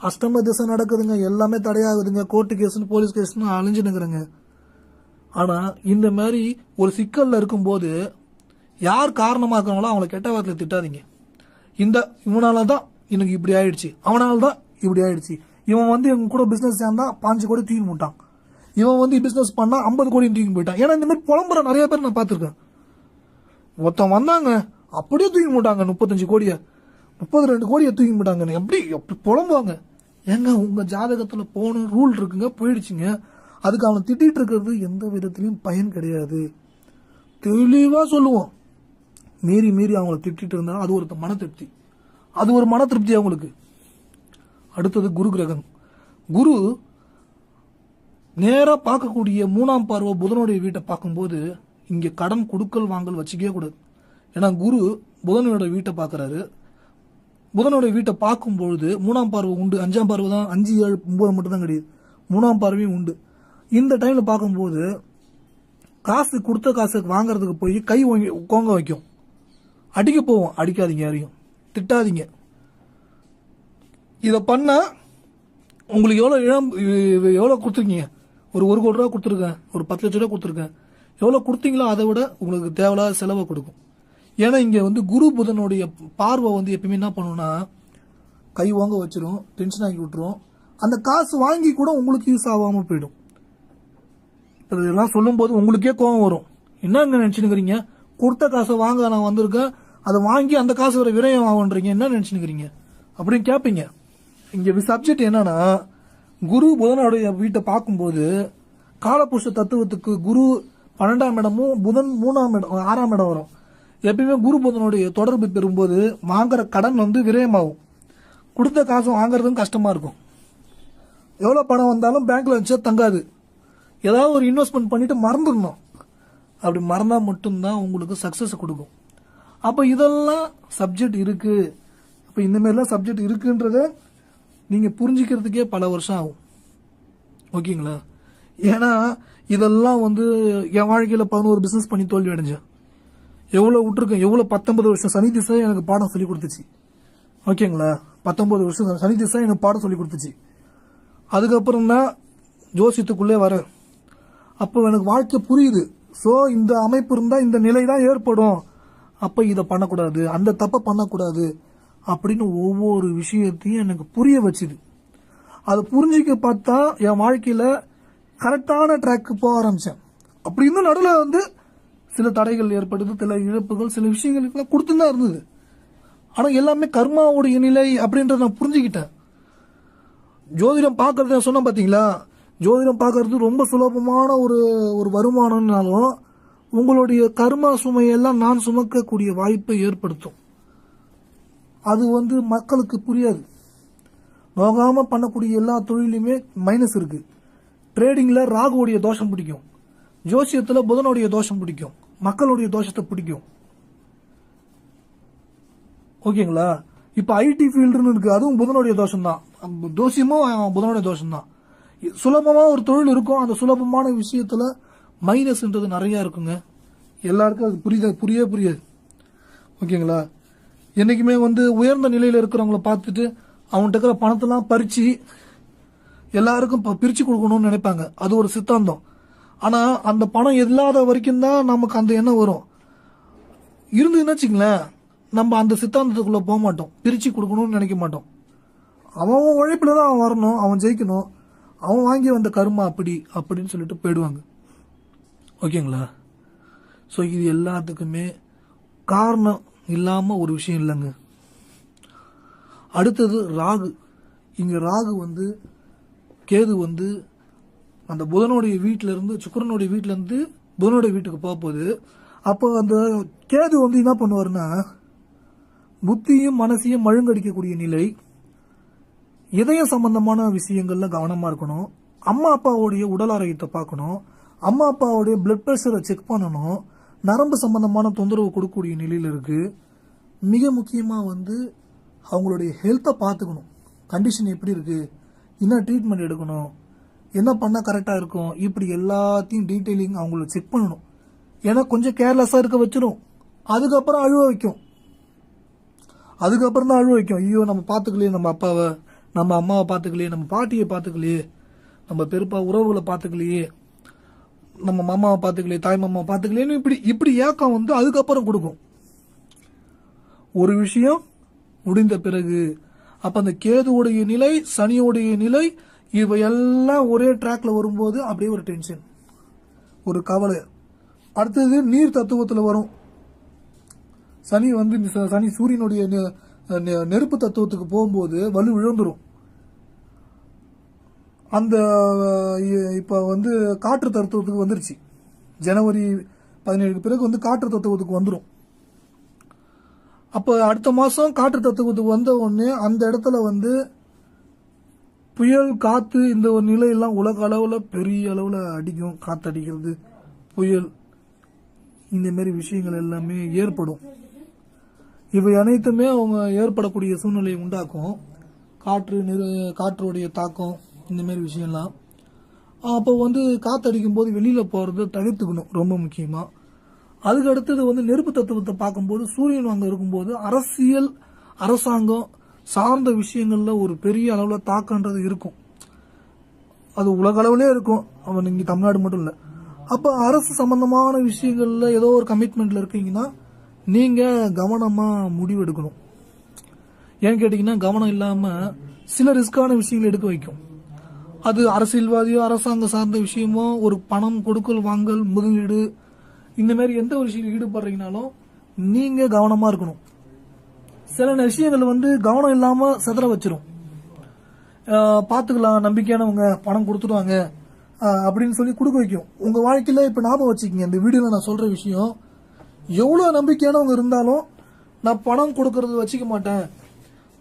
அஷ்டம திசை நடக்குதுங்க, எல்லாமே தடையாகுதுங்க, கோர்ட்டு கேஸ்னு போலீஸ் கேஸ்னு அழிஞ்சுனுங்கிறங்க. ஆனா இந்த மாதிரி ஒரு சிக்கல்ல இருக்கும்போது யார் காரணமாக்குறாங்களோ அவங்களை கெட்ட வார்த்தையில திட்டாதீங்க. இவனாலதான் எனக்கு இப்படி ஆயிடுச்சு, அவனால்தான் இப்படி ஆயிடுச்சு, இவன் வந்து எங்க கூட பிசினஸ் சேர்ந்தா 5 கோடி தூக்கி போட்டான், இவன் வந்து பிசினஸ் பண்ணா 50 கோடி தூக்கி போயிட்டான். ஏன்னா இந்த மாதிரி புலம்புற நிறைய பேர் நான் பார்த்திருக்கேன். ஒருத்தன் வந்தாங்க அப்படியே தூக்கி போட்டாங்க 35 கோடியை, 32 கோடியை தூக்கி போட்டாங்க. எப்படி புலம்புவாங்க? ஏங்க உங்க ஜாதகத்துல போன ரூல் இருக்குங்க, போயிடுச்சுங்க. அதுக்கு அவனை திட்டிட்டு இருக்கிறது எந்த விதத்திலையும் பயன் கிடையாது. தெளிவா சொல்லுவோம். மீறி மீறி அவங்களை திட்டிட்டு இருந்தா அது ஒரு மன திருப்தி, அது ஒரு மன திருப்தி அவங்களுக்கு. அடுத்தது குரு கிரகம். குரு நேரா பார்க்கக்கூடிய 3ஆம் பார்வை புதனுடைய வீட்டை பார்க்கும்போது இங்க கடன் கொடுக்கல் வாங்கல் வச்சுக்கவே கூடாது. ஏன்னா குரு புதனோட வீட்டை பார்க்கறாரு. புதனுடைய வீட்டை பார்க்கும்பொழுது 3ஆம் பார்வை உண்டு, 5ஆம் பார்வை தான், 5, 7, 9 மட்டும் தான் கிடையாது, 3ஆம் பார்வையும் உண்டு. இந்த டைம்ல பார்க்கும்போது காசு கொடுத்த காசு வாங்கறதுக்கு போய் கை கோங்க வைக்கும், அடிக்க போவோம். அடிக்காதீங்க, யாரையும் திட்டாதீங்க. இதை பண்ணா உங்களுக்கு எவ்வளவு கொடுத்துருக்கீங்க? ஒரு 1 கோடி ரூபா கொடுத்துருக்கேன், ஒரு 10 லட்சம் ரூபா கொடுத்துருக்கேன், எவ்வளவு கொடுத்தீங்களோ அதை விட உங்களுக்கு தேவையில்லாத செலவை கொடுக்கும். ஏன்னா இங்க வந்து குரு புதனுடைய பார்வை வந்து எப்பயுமே என்ன பண்ணுன்னா கை வாங்க வச்சிரும், டென்ஷன் ஆகி விட்டுரும். அந்த காசு வாங்கி கூட உங்களுக்கு யூஸ் ஆகாம போயிடும். இதெல்லாம் சொல்லும் போது உங்களுக்கே கோபம் வரும். என்ன நினைச்சுக்கிறீங்க? கொடுத்த காசை வாங்க நான் வந்திருக்கேன், அதை வாங்கி அந்த காசு வர விரயம் ஆகுன்றீங்க, என்ன நினைச்சுக்கிறீங்க அப்படின்னு கேட்பீங்க. இங்க சப்ஜெக்ட் என்னன்னா, குரு புதனுடைய வீட்டை பார்க்கும்போது காலபுருஷ தத்துவத்துக்கு குரு 12ஆம் இடமும் புதன் 3ஆம் இடம் 6ஆம் இடம் வரும். எப்பயுமே குரு புதனுடைய தொடர்பு பெறும்போது வாங்குற கடன் வந்து விரயமாகும், கொடுத்த காசு வாங்குறதும் கஷ்டமா இருக்கும். எவ்வளவு பணம் வந்தாலும் பேங்க்ல வச்சா தங்காது, ஏதாவது ஒரு இன்வெஸ்ட்மெண்ட் பண்ணிட்டு மறந்துடணும். அப்படி மறந்தா மட்டும்தான் உங்களுக்கு சக்சஸ் கொடுக்கும். அப்ப இதெல்லாம் சப்ஜெக்ட் இருக்கு. அப்ப இந்த மாதிரிலாம் சப்ஜெக்ட் இருக்குன்றத நீங்க புரிஞ்சுக்கிறதுக்கே பல வருஷம் ஆகும், ஓகேங்களா? ஏன்னா இதெல்லாம் வந்து என் வாழ்க்கையில 11 பிசினஸ் பண்ணி தோல்வி அடைஞ்சேன். எவ்வளவு விட்டுருக்கேன், எவ்வளவு 19 வருஷம் சனி திசை எனக்கு பாடம் சொல்லி கொடுத்துச்சு, ஓகேங்களா? 19 வருஷம் சனி திசை எனக்கு பாடம் சொல்லி கொடுத்துச்சு. அதுக்கப்புறம் தான் ஜோசியத்துக்குள்ளே வரேன். அப்போ எனக்கு வாழ்க்கை புரியுது. ஸோ இந்த அமைப்பு இருந்தால் இந்த நிலை தான் ஏற்படும், அப்போ இதை பண்ணக்கூடாது, அந்த தப்பை பண்ணக்கூடாது அப்படின்னு ஒவ்வொரு விஷயத்தையும் எனக்கு புரிய வச்சுது. அதை புரிஞ்சிக்க பார்த்தா என் வாழ்க்கையில் கரெக்டான ட்ராக்கு போக ஆரம்பித்தேன். அப்படி இன்னும் நடுவில் வந்து சில தடைகள் ஏற்படுது, சில இழப்புகள், சில விஷயங்களுக்குலாம் கொடுத்துதான் இருந்தது. ஆனால் எல்லாமே கர்மாவுடைய நிலை அப்படின்றத நான் புரிஞ்சுக்கிட்டேன். ஜோதிடம் பார்க்கறத சொன்ன பார்த்தீங்களா, ஜோதிடம் பார்க்கறது ரொம்ப சுலபமான ஒரு வருமானம்னாலும் உங்களுடைய கர்மா சுமையெல்லாம் நான் சுமக்கக்கூடிய வாய்ப்பை ஏற்படுத்தும். அது வந்து மக்களுக்கு புரியாது. நோகாம பண்ணக்கூடிய எல்லா தொழிலுமே மைனஸ் இருக்கு. ட்ரேடிங்ல ராகுடைய தோஷம் பிடிக்கும், ஜோசியத்துல புதனுடைய தோஷம் பிடிக்கும், மக்களுடைய தோஷத்தை பிடிக்கும், ஓகேங்களா? இப்ப ஐடி ஃபீல்டுன்னு இருக்கு, அதுவும் புதனுடைய தோஷம் தான், ஜோசியமும் புதனுடைய தோஷம் தான். சுலபமா ஒரு தொழில் இருக்கும், அந்த சுலபமான விஷயத்துல மைனஸ்ன்றது நிறைய இருக்குங்க. எல்லாருக்கும் அது புரியாது, ஓகேங்களா? என்னைக்குமே வந்து உயர்ந்த நிலையில இருக்கிறவங்கள பார்த்துட்டு அவன்கிட்ட இருக்கிற பணத்தெல்லாம் பறிச்சு எல்லாருக்கும் பிரிச்சு கொடுக்கணும்னு நினைப்பாங்க, அது ஒரு சித்தாந்தம். ஆனா அந்த பணம் இல்லாத வரைக்கும் தான் நமக்கு அந்த எண்ணம் வரும். இருந்ததுன்னு வச்சுங்களேன், நம்ம அந்த சித்தாந்தத்துக்குள்ள போக மாட்டோம், பிரிச்சு கொடுக்கணும்னு நினைக்க மாட்டோம். அவன் உழைப்புல தான் அவன் வரணும், அவன் ஜெயிக்கணும், அவன் வாங்கி வந்த கருமா அப்படின்னு சொல்லிட்டு போயிடுவாங்க, ஓகேங்களா? ஸோ இது எல்லாத்துக்குமே காரணம் இல்லாமல் ஒரு விஷயம் இல்லைங்க. அடுத்தது ராகு. இங்கே ராகு வந்து கேது வந்து அந்த புதனுடைய வீட்டிலேருந்து சுக்கிரனுடைய வீட்டிலேருந்து புதனுடைய வீட்டுக்கு போக போகுது. அப்போ அந்த கேது வந்து என்ன பண்ணுவாருன்னா புத்தியும் மனசையும் மழுங்கடிக்கக்கூடிய நிலை. இதயம் சம்பந்தமான விஷயங்கள்ல கவனமாக இருக்கணும். அம்மா அப்பாவுடைய உடல் ஆரோக்கியத்தை பார்க்கணும். அம்மா அப்பாவுடைய பிளட் ப்ரெஷரை செக் பண்ணணும். நரம்பு சம்பந்தமான தொந்தரவு கொடுக்கக்கூடிய நிலையில் இருக்கு. மிக முக்கியமாக வந்து அவங்களுடைய ஹெல்த்தை பார்த்துக்கணும். கண்டிஷன் எப்படி இருக்கு, என்ன ட்ரீட்மெண்ட் எடுக்கணும், என்ன பண்ணால் கரெக்டாக இருக்கும், இப்படி எல்லாத்தையும் டீட்டெயிலிங் அவங்கள செக் பண்ணணும். ஏன்னா கொஞ்சம் கேர்லெஸ்ஸாக இருக்க வச்சிடும். அதுக்கப்புறம் அழுவ வைக்கும். அதுக்கப்புறம் தான் அழுவ வைக்கும். ஐயோ நம்ம பார்த்துக்கலையே, நம்ம அப்பாவை, நம்ம அம்மாவை பார்த்துக்கலையே, நம்ம பாட்டியை பார்த்துக்கலையே, நம்ம பெருப்பா உறவுகளை பார்த்துக்கலையே, நம்ம மாமாவை பார்த்துக்கலையே, தாய் மாமாவை பார்த்துக்கலையேன்னு இப்படி ஏக்கம் வந்து அதுக்கப்புறம் கொடுக்கும். ஒரு விஷயம் முடிந்த பிறகு அப்ப அந்த கேதுவுடைய நிலை, சனியோடைய நிலை, இவையெல்லாம் ஒரே டிராக்ல வரும்போது அப்படியே ஒரு டென்ஷன், ஒரு கவலை. அடுத்தது நீர் தத்துவத்தில் வரும். சனி வந்து சனி சூரியனுடைய நெருப்பு தத்துவத்துக்கு போகும்போது வலு விழுந்துரும். அந்த இப்ப வந்து காற்று தத்துவத்துக்கு வந்துருச்சு. ஜனவரி 17 பிறகு வந்து காற்று தத்துவத்துக்கு வந்துடும். அப்ப அடுத்த மாசம் காற்று தத்துவத்துக்கு வந்த உடனே அந்த இடத்துல வந்து புயல், காத்து, இந்த ஒரு நிலையெல்லாம் உலக அளவுல பெரிய அளவுல அடிக்கும். காத்து அடிக்கிறது, புயல், இந்த மாதிரி விஷயங்கள் எல்லாமே ஏற்படும். இவை அனைத்துமே அவங்க ஏற்படக்கூடிய சூழ்நிலையை உண்டாக்கும். காற்றுடைய தாக்கம், இந்த மாதிரி விஷயம்லாம். அப்போ வந்து காத்தடிக்கும் போது வெளியில போறத தவிர்த்துக்கணும், ரொம்ப முக்கியமா. அதுக்கு அடுத்தது வந்து நெருப்பு தத்துவத்தை பார்க்கும்போது சூரியன் அங்க இருக்கும்போது அரசியல், அரசாங்கம் சார்ந்த விஷயங்கள்ல ஒரு பெரிய அளவுல தாக்கன்றது இருக்கும். அது உலக அளவுலேயே இருக்கும், அவன் இங்க தமிழ்நாடு மட்டும் இல்ல. அப்ப அரசு சம்பந்தமான விஷயங்கள்ல ஏதோ ஒரு கமிட்மெண்ட்ல இருக்கீங்கன்னா நீங்க கவனமா முடிவெடுக்கணும். ஏன்னு கேட்டீங்கன்னா கவனம் இல்லாம சில ரிஸ்கான விஷயங்கள் எடுக்க வைக்கும். அது அரசியல்வாதியோ அரசாங்கம் சார்ந்த விஷயமோ, ஒரு பணம் கொடுக்கல் வாங்கல், முதலீடு, இந்த மாதிரி எந்த ஒரு விஷயம் ஈடுபடுறீங்கனாலும் நீங்க கவனமா இருக்கணும். சில விஷயங்கள் வந்து கவனம் இல்லாம செதற வச்சிரும். பாத்துக்கலாம், நம்பிக்கையானவங்க பணம் கொடுத்துடுவாங்க அப்படின்னு சொல்லி கொடுக்க வைக்கும். உங்க வாழ்க்கையில இப்ப ஞாபகம் வச்சுக்கீங்க, இந்த வீடியோல நான் சொல்ற விஷயம், எவ்வளவு நம்பிக்கையானவங்க இருந்தாலும் நான் பணம் கொடுக்கறது வச்சுக்க மாட்டேன்,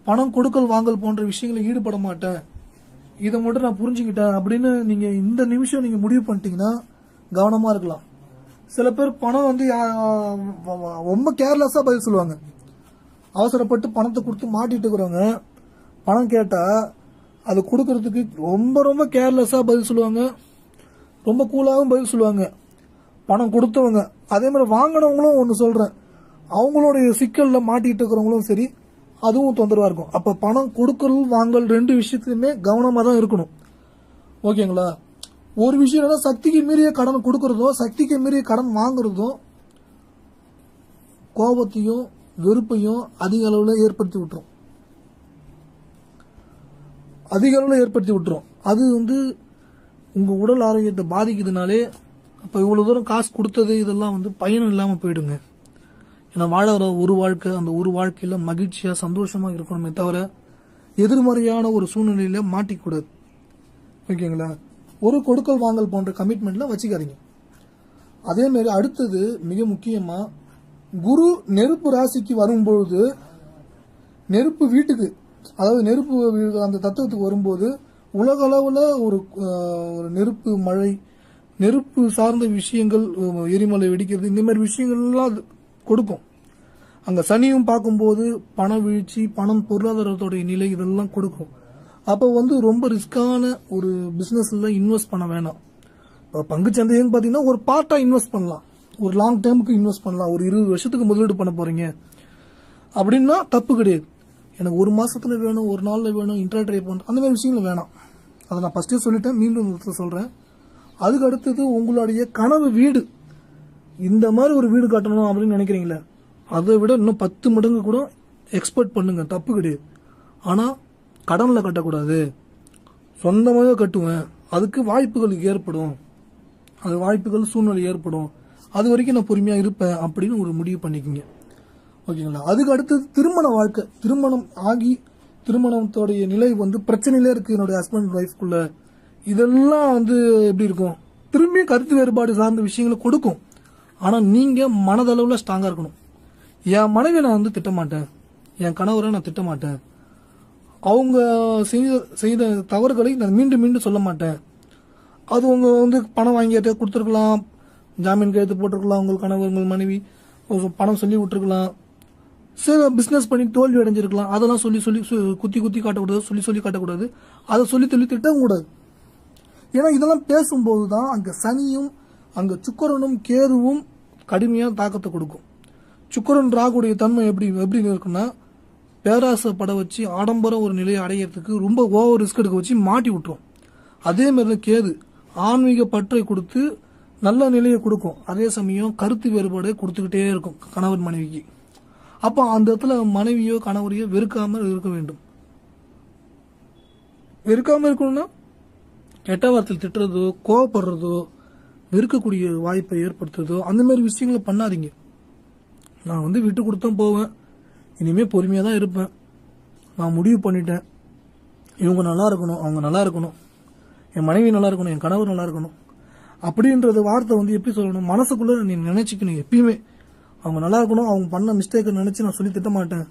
பணம் கொடுக்கல் வாங்கல் போன்ற விஷயங்களை ஈடுபட மாட்டேன், இதை மட்டும் நான் புரிஞ்சுக்கிட்டேன் அப்படின்னு நீங்க இந்த நிமிஷம் நீங்க முடிவு பண்ணிட்டீங்கன்னா கவனமா இருக்கலாம். சில பேர் பணம் வந்து ரொம்ப கேர்லெஸ்ஸா பதில் சொல்லுவாங்க. அவசரப்பட்டு பணத்தை கொடுத்து மாட்டிட்டு இருக்கிறவங்க பணம் கேட்டா அது கொடுக்கறதுக்கு ரொம்ப ரொம்ப கேர்லெஸ்ஸா பதில் சொல்லுவாங்க, ரொம்ப கூலாகவும் பதில் சொல்லுவாங்க. பணம் கொடுத்தவங்க அதே மாதிரி வாங்கினவங்களும் ஒன்று சொல்றேன், அவங்களுடைய சிக்கல்ல மாட்டிட்டு இருக்கிறவங்களும் சரி, அதுவும் தொந்தரவா இருக்கும். அப்ப பணம் கொடுக்கல் வாங்கல் ரெண்டு விஷயத்துலயுமே கவனமா தான் இருக்கணும். ஓகேங்களா? ஒரு விஷயம் என்ன, சக்திக்கு மீறிய கடன் கொடுக்கறதும் சக்திக்கு மீறிய கடன் வாங்குறதும் கோபத்தையும் வெறுப்பையும் அதிக அளவுல ஏற்படுத்தி விட்டுரும். அது வந்து உங்க உடல் ஆரோக்கியத்தை பாதிக்குதுனாலே அப்ப இவ்வளவு தூரம் காசு கொடுத்தது இதெல்லாம் வந்து பயனும் இல்லாம போயிடுங்க. ஏன்னா வாழற ஒரு வாழ்க்கை, அந்த ஒரு வாழ்க்கையில மகிழ்ச்சியா சந்தோஷமா இருக்கணுமே தவிர எதிர்மறையான ஒரு சூழ்நிலையில மாட்டிக்கூடாது. ஓகேங்களா? ஒரு கொடுக்கல் வாங்கல் போன்ற கமிட்மெண்ட்ல வச்சுக்காதீங்க. அதே மாதிரி அடுத்தது மிக முக்கியமா, குரு நெருப்பு ராசிக்கு வரும்பொழுது, நெருப்பு வீட்டுக்கு, அதாவது நெருப்பு அந்த தத்துவத்துக்கு வரும்போது உலக அளவுல ஒரு நெருப்பு மழை, நெருப்பு சார்ந்த விஷயங்கள், எரிமலை வெடிக்கிறது, இந்த மாதிரி விஷயங்கள்லாம் கொடுக்கும். அங்க சனியும் பார்க்கும்போது பண வீழ்ச்சி, பணம், பொருளாதாரத்தோடைய நிலை இதெல்லாம் கொடுக்கும். அப்போ வந்து ரொம்ப ரிஸ்கான ஒரு பிசினஸ்ல இன்வெஸ்ட் பண்ண வேணாம். பங்கு சந்தைன்னு பாத்தீங்கன்னா ஒரு பார்ட்டா இன்வெஸ்ட் பண்ணலாம், ஒரு லாங் டேர்முக்கு இன்வெஸ்ட் பண்ணலாம். ஒரு 20 வருஷத்துக்கு முதலீடு பண்ண போறீங்க அப்படின்னா தப்பு கிடையாது. எனக்கு ஒரு மாசத்துல வேணும், ஒரு நாள்ல வேணும், இன்ட்ராடே பண்ண, அந்த மாதிரி விஷயங்கள் வேணாம். அதை நான் ஃபர்ஸ்டே சொல்லிட்டேன், மீண்டும் சொல்றேன். அதுக்கு அடுத்தது உங்களுடைய கனவு வீடு, இந்த மாதிரி ஒரு வீடு கட்டணும் அப்படின்னு நினைக்கிறீங்களே, அதை விட இன்னும் 10 மடங்கு கூட எக்ஸ்பெக்ட் பண்ணுங்க, தப்பு கிடையாது. ஆனா கடன்ல கட்டக்கூடாது, சொந்தமாக கட்டுவேன், அதுக்கு வாய்ப்புகள் ஏற்படும், சூழ்நிலை ஏற்படும், அது வரைக்கும் நான் பொறுமையா இருப்பேன் அப்படின்னு ஒரு முடிவு பண்ணிக்கோங்க. ஓகேங்களா. அதுக்கு அடுத்தது திருமண வாழ்க்கை. திருமணம் ஆகி திருமணத்தோடைய நிலை வந்து பிரச்சனையிலே இருக்கு என்னுடைய ஹஸ்பண்ட் ஒய்ஃப்குள்ள. இதெல்லாம் வந்து எப்படி இருக்கும், திரும்பி கருத்து வேறுபாடு சார்ந்த விஷயங்களை கொடுக்கும். ஆனால் நீங்கள் மனதளவில் ஸ்ட்ராங்காக இருக்கணும். என் மனைவியை நான் வந்து திட்டமாட்டேன், என் கணவரை நான் திட்டமாட்டேன், அவங்க செய்த தவறுகளை நான் மீண்டும் மீண்டும் சொல்ல மாட்டேன். அது அவங்க வந்து பணம் வாங்கிட்டு கொடுத்துருக்கலாம், ஜாமீன் கையெழுத்து போட்டிருக்கலாம், உங்கள் கணவர் உங்கள் மனைவி பணம் சொல்லி விட்டுருக்கலாம், சில பிஸ்னஸ் பண்ணி தோல்வி அடைஞ்சிருக்கலாம். அதெல்லாம் சொல்லி சொல்லி குத்தி குத்தி காட்டக்கூடாது, சொல்லி சொல்லி காட்டக்கூடாது, அதை சொல்லி சொல்லி திட்டவும் கூடாது. ஏன்னா இதெல்லாம் பேசும்போது தான் அங்கே சனியும் அங்கே சுக்கிரனும் கேதுவும் கடுமையாக தாக்கத்தை கொடுக்கும். சுக்கிரன் ராகுடைய தன்மை எப்படி இருக்குன்னா, பேராசைப்பட வச்சு ஆடம்பர ஒரு நிலையை அடையிறதுக்கு ரொம்ப ஓவர் ரிஸ்க் எடுக்க வச்சு மாட்டி விட்டுரும். அதே மாதிரி கேது ஆன்மீக பற்றை கொடுத்து நல்ல நிலையை கொடுக்கும். அதே சமயம் கருத்து வேறுபாடு கொடுத்துக்கிட்டே இருக்கும் கணவன் மனைவிக்கு. அப்போ அந்த இடத்துல மனைவியோ கணவரையோ வெறுக்காமல் இருக்க வேண்டும். வெறுக்காமல் இருக்கணும்னா கெட்ட வார்த்தையில் திட்டுறதோ கோவப்படுறதோ வெறுக்கக்கூடிய வாய்ப்பை ஏற்படுத்துறதோ அந்த மாதிரி விஷயங்களை பண்ணாதீங்க. நான் வந்து விட்டு கொடுத்தான் போவேன், இனிமேல் பொறுமையாக தான் இருப்பேன், நான் முடிவு பண்ணிட்டேன், இவங்க நல்லா இருக்கணும், அவங்க நல்லா இருக்கணும், என் மனைவி நல்லா இருக்கணும், என் கணவர் நல்லா இருக்கணும் அப்படின்றது வார்த்தை வந்து எப்படி சொல்லணும், மனசுக்குள்ளே நீ நினைச்சிக்கணும். எப்பயுமே அவங்க நல்லா இருக்கணும், அவங்க பண்ண மிஸ்டேக்கை நினச்சி நான் சொல்லி திட்ட மாட்டேன்.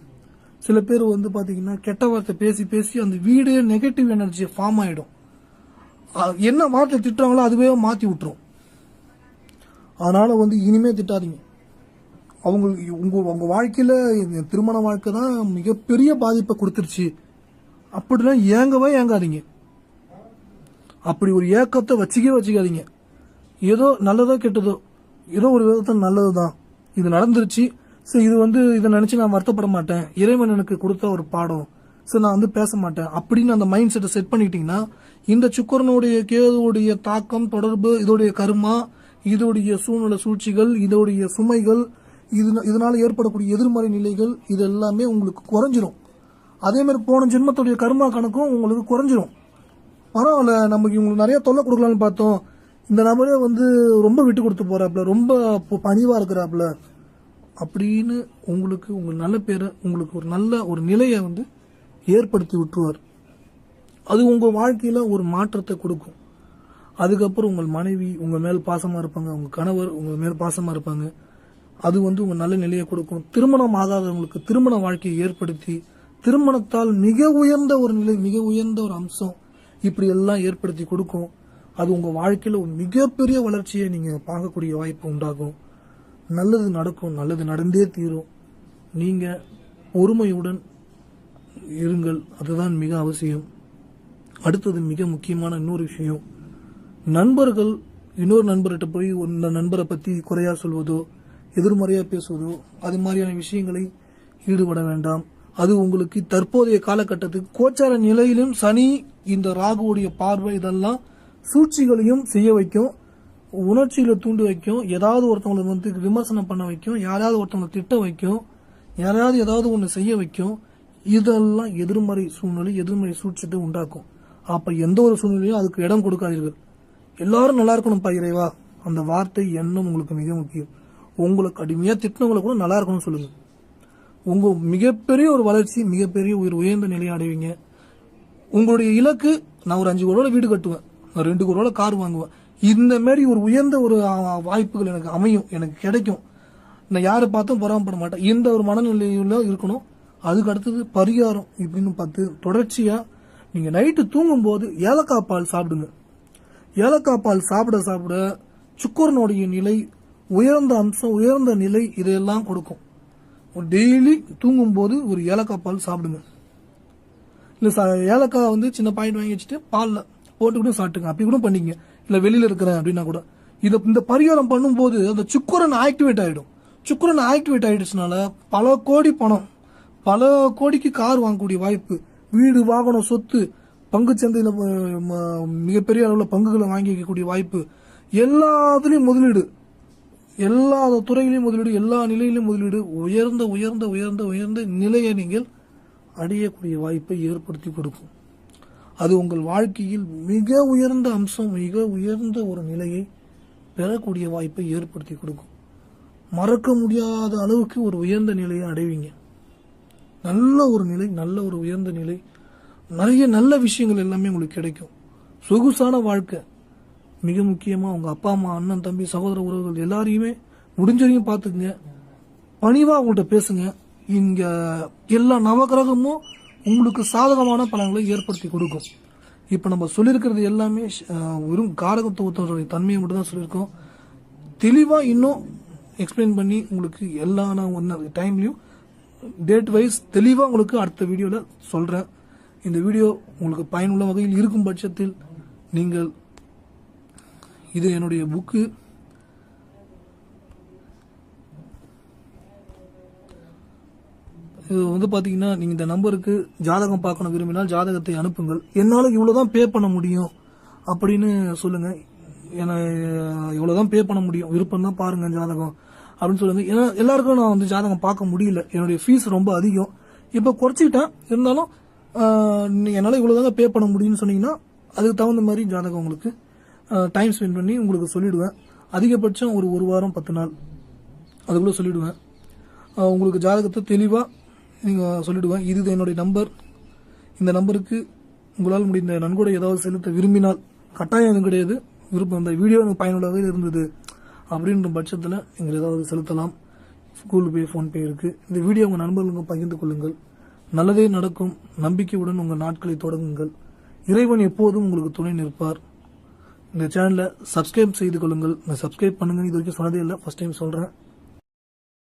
சில பேர் வந்து பார்த்தீங்கன்னா கெட்ட வார்த்தை பேசி பேசி அந்த வீடே நெகட்டிவ் எனர்ஜி ஃபார்ம் ஆகிடும். என்ன வார்த்தை திட்டுறாங்களோ அதுவே மாற்றி விட்டுரும். அதனால் வந்து இனிமே திட்டாதீங்க. உங்கள் வாழ்க்கையில் திருமண வாழ்க்கை தான் மிகப்பெரிய பாதிப்பை கொடுத்துருச்சு அப்படிலாம் ஏங்காதீங்க. அப்படி ஒரு ஏக்கத்தை வச்சுக்காதீங்க. ஏதோ நல்லதோ கெட்டதோ ஏதோ ஒரு விதத்தில் நல்லது தான் இது நடந்துருச்சு. சரி, இது வந்து இதை நினச்சி நான் வருத்தப்பட மாட்டேன், இறைவன் எனக்கு கொடுத்த ஒரு பாடம், சரி நான் வந்து பேச மாட்டேன் அப்படின்னு அந்த மைண்ட் செட்டை செட் பண்ணிக்கிட்டீங்கன்னா இந்த சுக்கிரனுடைய கேதுவுடைய தாக்கம் தொடர்பு, இதோடைய கர்மா, இதோடைய சூழ்நிலை சூழ்ச்சிகள், இதோடைய சுமைகள், இதனால ஏற்படக்கூடிய எதிர்மறை நிலைகள் இது எல்லாமே உங்களுக்கு குறைஞ்சிரும். அதே மாதிரி போன ஜென்மத்துடைய கர்மா கணக்கும் உங்களுக்கு குறைஞ்சிரும். பரவாயில்ல, நமக்கு இவங்களுக்கு நிறைய தொல்லை கொடுக்கலான்னு பார்த்தோம், இந்த நபரே வந்து ரொம்ப விட்டு கொடுத்து போறாப்புல, ரொம்ப பணிவா இருக்கிறாப்புல அப்படின்னு உங்களுக்கு உங்கள் நல்ல பேரை, உங்களுக்கு ஒரு நல்ல ஒரு நிலையை வந்து ஏற்படுத்தி விட்டுருவார். அது உங்கள் வாழ்க்கையில் ஒரு மாற்றத்தை கொடுக்கும். அதுக்கப்புறம் உங்கள் மனைவி உங்கள் மேல் பாசமாக இருப்பாங்க, உங்கள் கணவர் உங்கள் மேல் பாசமாக இருப்பாங்க. அது வந்து உங்கள் நல்ல நிலையை கொடுக்கும். திருமணம் ஆகாதவங்களுக்கு திருமண வாழ்க்கையை ஏற்படுத்தி திருமணத்தால் மிக உயர்ந்த ஒரு நிலை, மிக உயர்ந்த ஒரு அம்சம் இப்படி எல்லாம் ஏற்படுத்தி கொடுக்கும். அது உங்கள் வாழ்க்கையில் ஒரு மிகப்பெரிய வளர்ச்சியை நீங்கள் பார்க்கக்கூடிய வாய்ப்பு உண்டாகும். நல்லது நடக்கும், நல்லது நடந்தே தீரும். நீங்கள் பொறுமையுடன் இருங்கள், அதுதான் மிக அவசியம். அடுத்தது மிக முக்கியமான இன்னொரு விஷயம், நண்பர்கள் இன்னொரு நண்பர்கிட்ட போய் இந்த நண்பரை பற்றி குறையா சொல்வதோ எதிர்மறையாக பேசுவதோ அது மாதிரியான விஷயங்களை ஈடுபட வேண்டாம். அது உங்களுக்கு தற்போதைய காலகட்டத்துக்கு கோச்சார நிலையிலும் சனி இந்த ராகுவுடைய பார்வை இதெல்லாம் சூழ்ச்சிகளையும் செய்ய வைக்கும், உணர்ச்சிகளை தூண்டி வைக்கும், ஏதாவது ஒருத்தவங்களை வந்து விமர்சனம் பண்ண வைக்கும், யாராவது ஒருத்தவங்களை திட்ட வைக்கும், யாராவது ஏதாவது ஒன்று செய்ய வைக்கும். இதெல்லாம் எதிர்மறை சூழ்நிலை, எதிர்மறை சூழ்ச்சியை உண்டாக்கும். அப்ப எந்த ஒரு சூழ்நிலையும் அதுக்கு இடம் கொடுக்காதீர்கள். எல்லாரும் நல்லா இருக்கணும்ப்பா இறைவா, அந்த வார்த்தை எண்ணம் உங்களுக்கு மிக முக்கியம். உங்களுக்கு கடுமையா திட்டினவங்களை கூட நல்லா இருக்கணும்னு சொல்லுங்க. உங்க மிகப்பெரிய ஒரு வளர்ச்சி, மிகப்பெரிய உயர்ந்த நிலையை அடைவீங்க. உங்களுடைய இலக்கு, நான் ஒரு 5 கோடியோட வீடு கட்டுவேன், நான் 2 கோடியோட கார் வாங்குவேன், இந்த மாதிரி ஒரு உயர்ந்த ஒரு வாய்ப்புகள் எனக்கு அமையும், எனக்கு கிடைக்கும், நான் யாரை பார்த்தும் பொறாமப்பட மாட்டேன், இந்த ஒரு மனநிலையில இருக்கணும். அதுக்கு அடுத்தது பரிகாரம் இப்படின்னு பார்த்து தொடர்ச்சியா நீங்க நைட்டு தூங்கும் போது ஏலக்காய் பால் சாப்பிடுங்க. ஏலக்காய் பால் சாப்பிட சாப்பிட சுக்கிரனுடைய நிலை, உயர்ந்த அம்சம், உயர்ந்த நிலை இதையெல்லாம் கொடுக்கும். டெய்லி தூங்கும் போது ஒரு ஏலக்காய் பால் சாப்பிடுங்க. இல்ல ஏலக்காய் வந்து சின்ன பாயிண்ட் வாங்கி வச்சுட்டு பால்ல போட்டு கூட சாப்பிட்டுங்க, அப்படி கூட பண்ணிங்க. இல்ல வெளியில இருக்கிறேன் அப்படின்னா கூட இந்த பரிகாரம் பண்ணும்போது அந்த சுக்கிரன் ஆக்டிவேட் ஆயிடும். சுக்கிரன் ஆக்டிவேட் ஆயிடுச்சுனால பல கோடி பணம், பல கோடிக்கு கார் வாங்கக்கூடிய வாய்ப்பு, வீடு வாகனம் சொத்து, பங்கு சந்தையில மிகப்பெரிய அளவில் பங்குகளை வாங்கி வைக்கக்கூடிய வாய்ப்பு, எல்லாத்துலயும் முதலீடு, எல்லா துறையிலையும் முதலீடு, எல்லா நிலையிலும் முதலீடு, உயர்ந்த உயர்ந்த உயர்ந்த உயர்ந்த நிலையை நீங்கள் அடையக்கூடிய வாய்ப்பை ஏற்படுத்தி கொடுக்கும். அது உங்கள் வாழ்க்கையில் மிக உயர்ந்த அம்சம், மிக உயர்ந்த ஒரு நிலையை பெறக்கூடிய வாய்ப்பை ஏற்படுத்தி கொடுக்கும். மறக்க முடியாத அளவுக்கு ஒரு உயர்ந்த நிலையை அடைவீங்க. நல்ல ஒரு நிலை, நல்ல ஒரு உயர்ந்த நிலை, நிறைய நல்ல விஷயங்கள் எல்லாமே உங்களுக்கு கிடைக்கும். சொகுசான வாழ்க்கை. மிக முக்கியமா உங்க அப்பா அம்மா, அண்ணன் தம்பி, சகோதர உறவுகள் எல்லாரையுமே முடிஞ்சதையும் பார்த்துக்குங்க. பணிவா அவங்கள்ட்ட பேசுங்க. இங்க எல்லா நவகிரகமும் உங்களுக்கு சாதகமான பலன்களை ஏற்படுத்தி கொடுக்கும். இப்ப நம்ம சொல்லியிருக்கிறது எல்லாமே வெறும் காரகத்துவத்தோட தன்மையை மட்டும் தான் சொல்லியிருக்கோம். தெளிவா இன்னும் எக்ஸ்பிளைன் பண்ணி உங்களுக்கு எல்லா டைம்லயும் டேட் வைஸ் தெளிவா உங்களுக்கு அடுத்த வீடியோல சொல்றேன். இந்த வீடியோ உங்களுக்கு பயனுள்ள வகையில் இருக்கும் பட்சத்தில் நீங்கள் இது என்னுடைய புக்கு. இது பாத்தீங்கன்னா நீங்க இந்த நம்பருக்கு ஜாதகம் பார்க்கணும் விரும்பினால் ஜாதகத்தை அனுப்புங்கள். என்னால இவ்வளவுதான் பே பண்ண முடியும் அப்படின்னு சொல்லுங்க. ஏன்னா இவ்வளவுதான் பே பண்ண முடியும், விருப்பம் தான் பாருங்க ஜாதகம் அப்படின்னு சொல்லுங்க. ஏன்னா எல்லாருக்கும் நான் ஜாதகம் பார்க்க முடியல, என்னுடைய ஃபீஸ் ரொம்ப அதிகம். இப்ப குறைச்சிக்கிட்டேன், இருந்தாலும் என்னால இவ்வளவுதாங்க பே பண்ண முடியும்னு சொன்னீங்கன்னா அதுக்கு தகுந்த மாதிரி ஜாதகம் உங்களுக்கு டைம் ஸ்பெண்ட் பண்ணி உங்களுக்கு சொல்லிடுவேன். அதிகபட்சம் ஒரு வாரம் 10 நாள் அதுக்குள்ள சொல்லிடுவேன். உங்களுக்கு ஜாதகத்தை தெளிவா நீங்க சொல்லிடுவேன். இது என்னுடைய நம்பர். இந்த நம்பருக்கு உங்களால் முடிந்த நன்கொடை ஏதாவது செலுத்த விரும்பினால், கட்டாயம் எதுவும் கிடையாது, விருப்பம் இந்த வீடியோ எனக்கு பயனுள்ளதாக இருந்தது அப்படின்ற பட்சத்தில் நீங்கள் ஏதாவது செலுத்தலாம். கூகுள் பே, ஃபோன்பே இருக்கு. இந்த வீடியோ உங்கள் நண்பர்களுக்கு பகிர்ந்து கொள்ளுங்கள். நல்லதே நடக்கும். நம்பிக்கையுடன் உங்கள் நாட்களை தொடங்குங்கள். இறைவன் எப்போதும் உங்களுக்கு துணை நிற்பார். இந்த சேனலை சப்ஸ்கிரைப் செய்து கொள்ளுங்கள். சப்ஸ்கிரைப் பண்ணுங்க. இது வரைக்கும் சொன்னதே இல்லை, ஃபர்ஸ்ட் டைம் சொல்றேன்.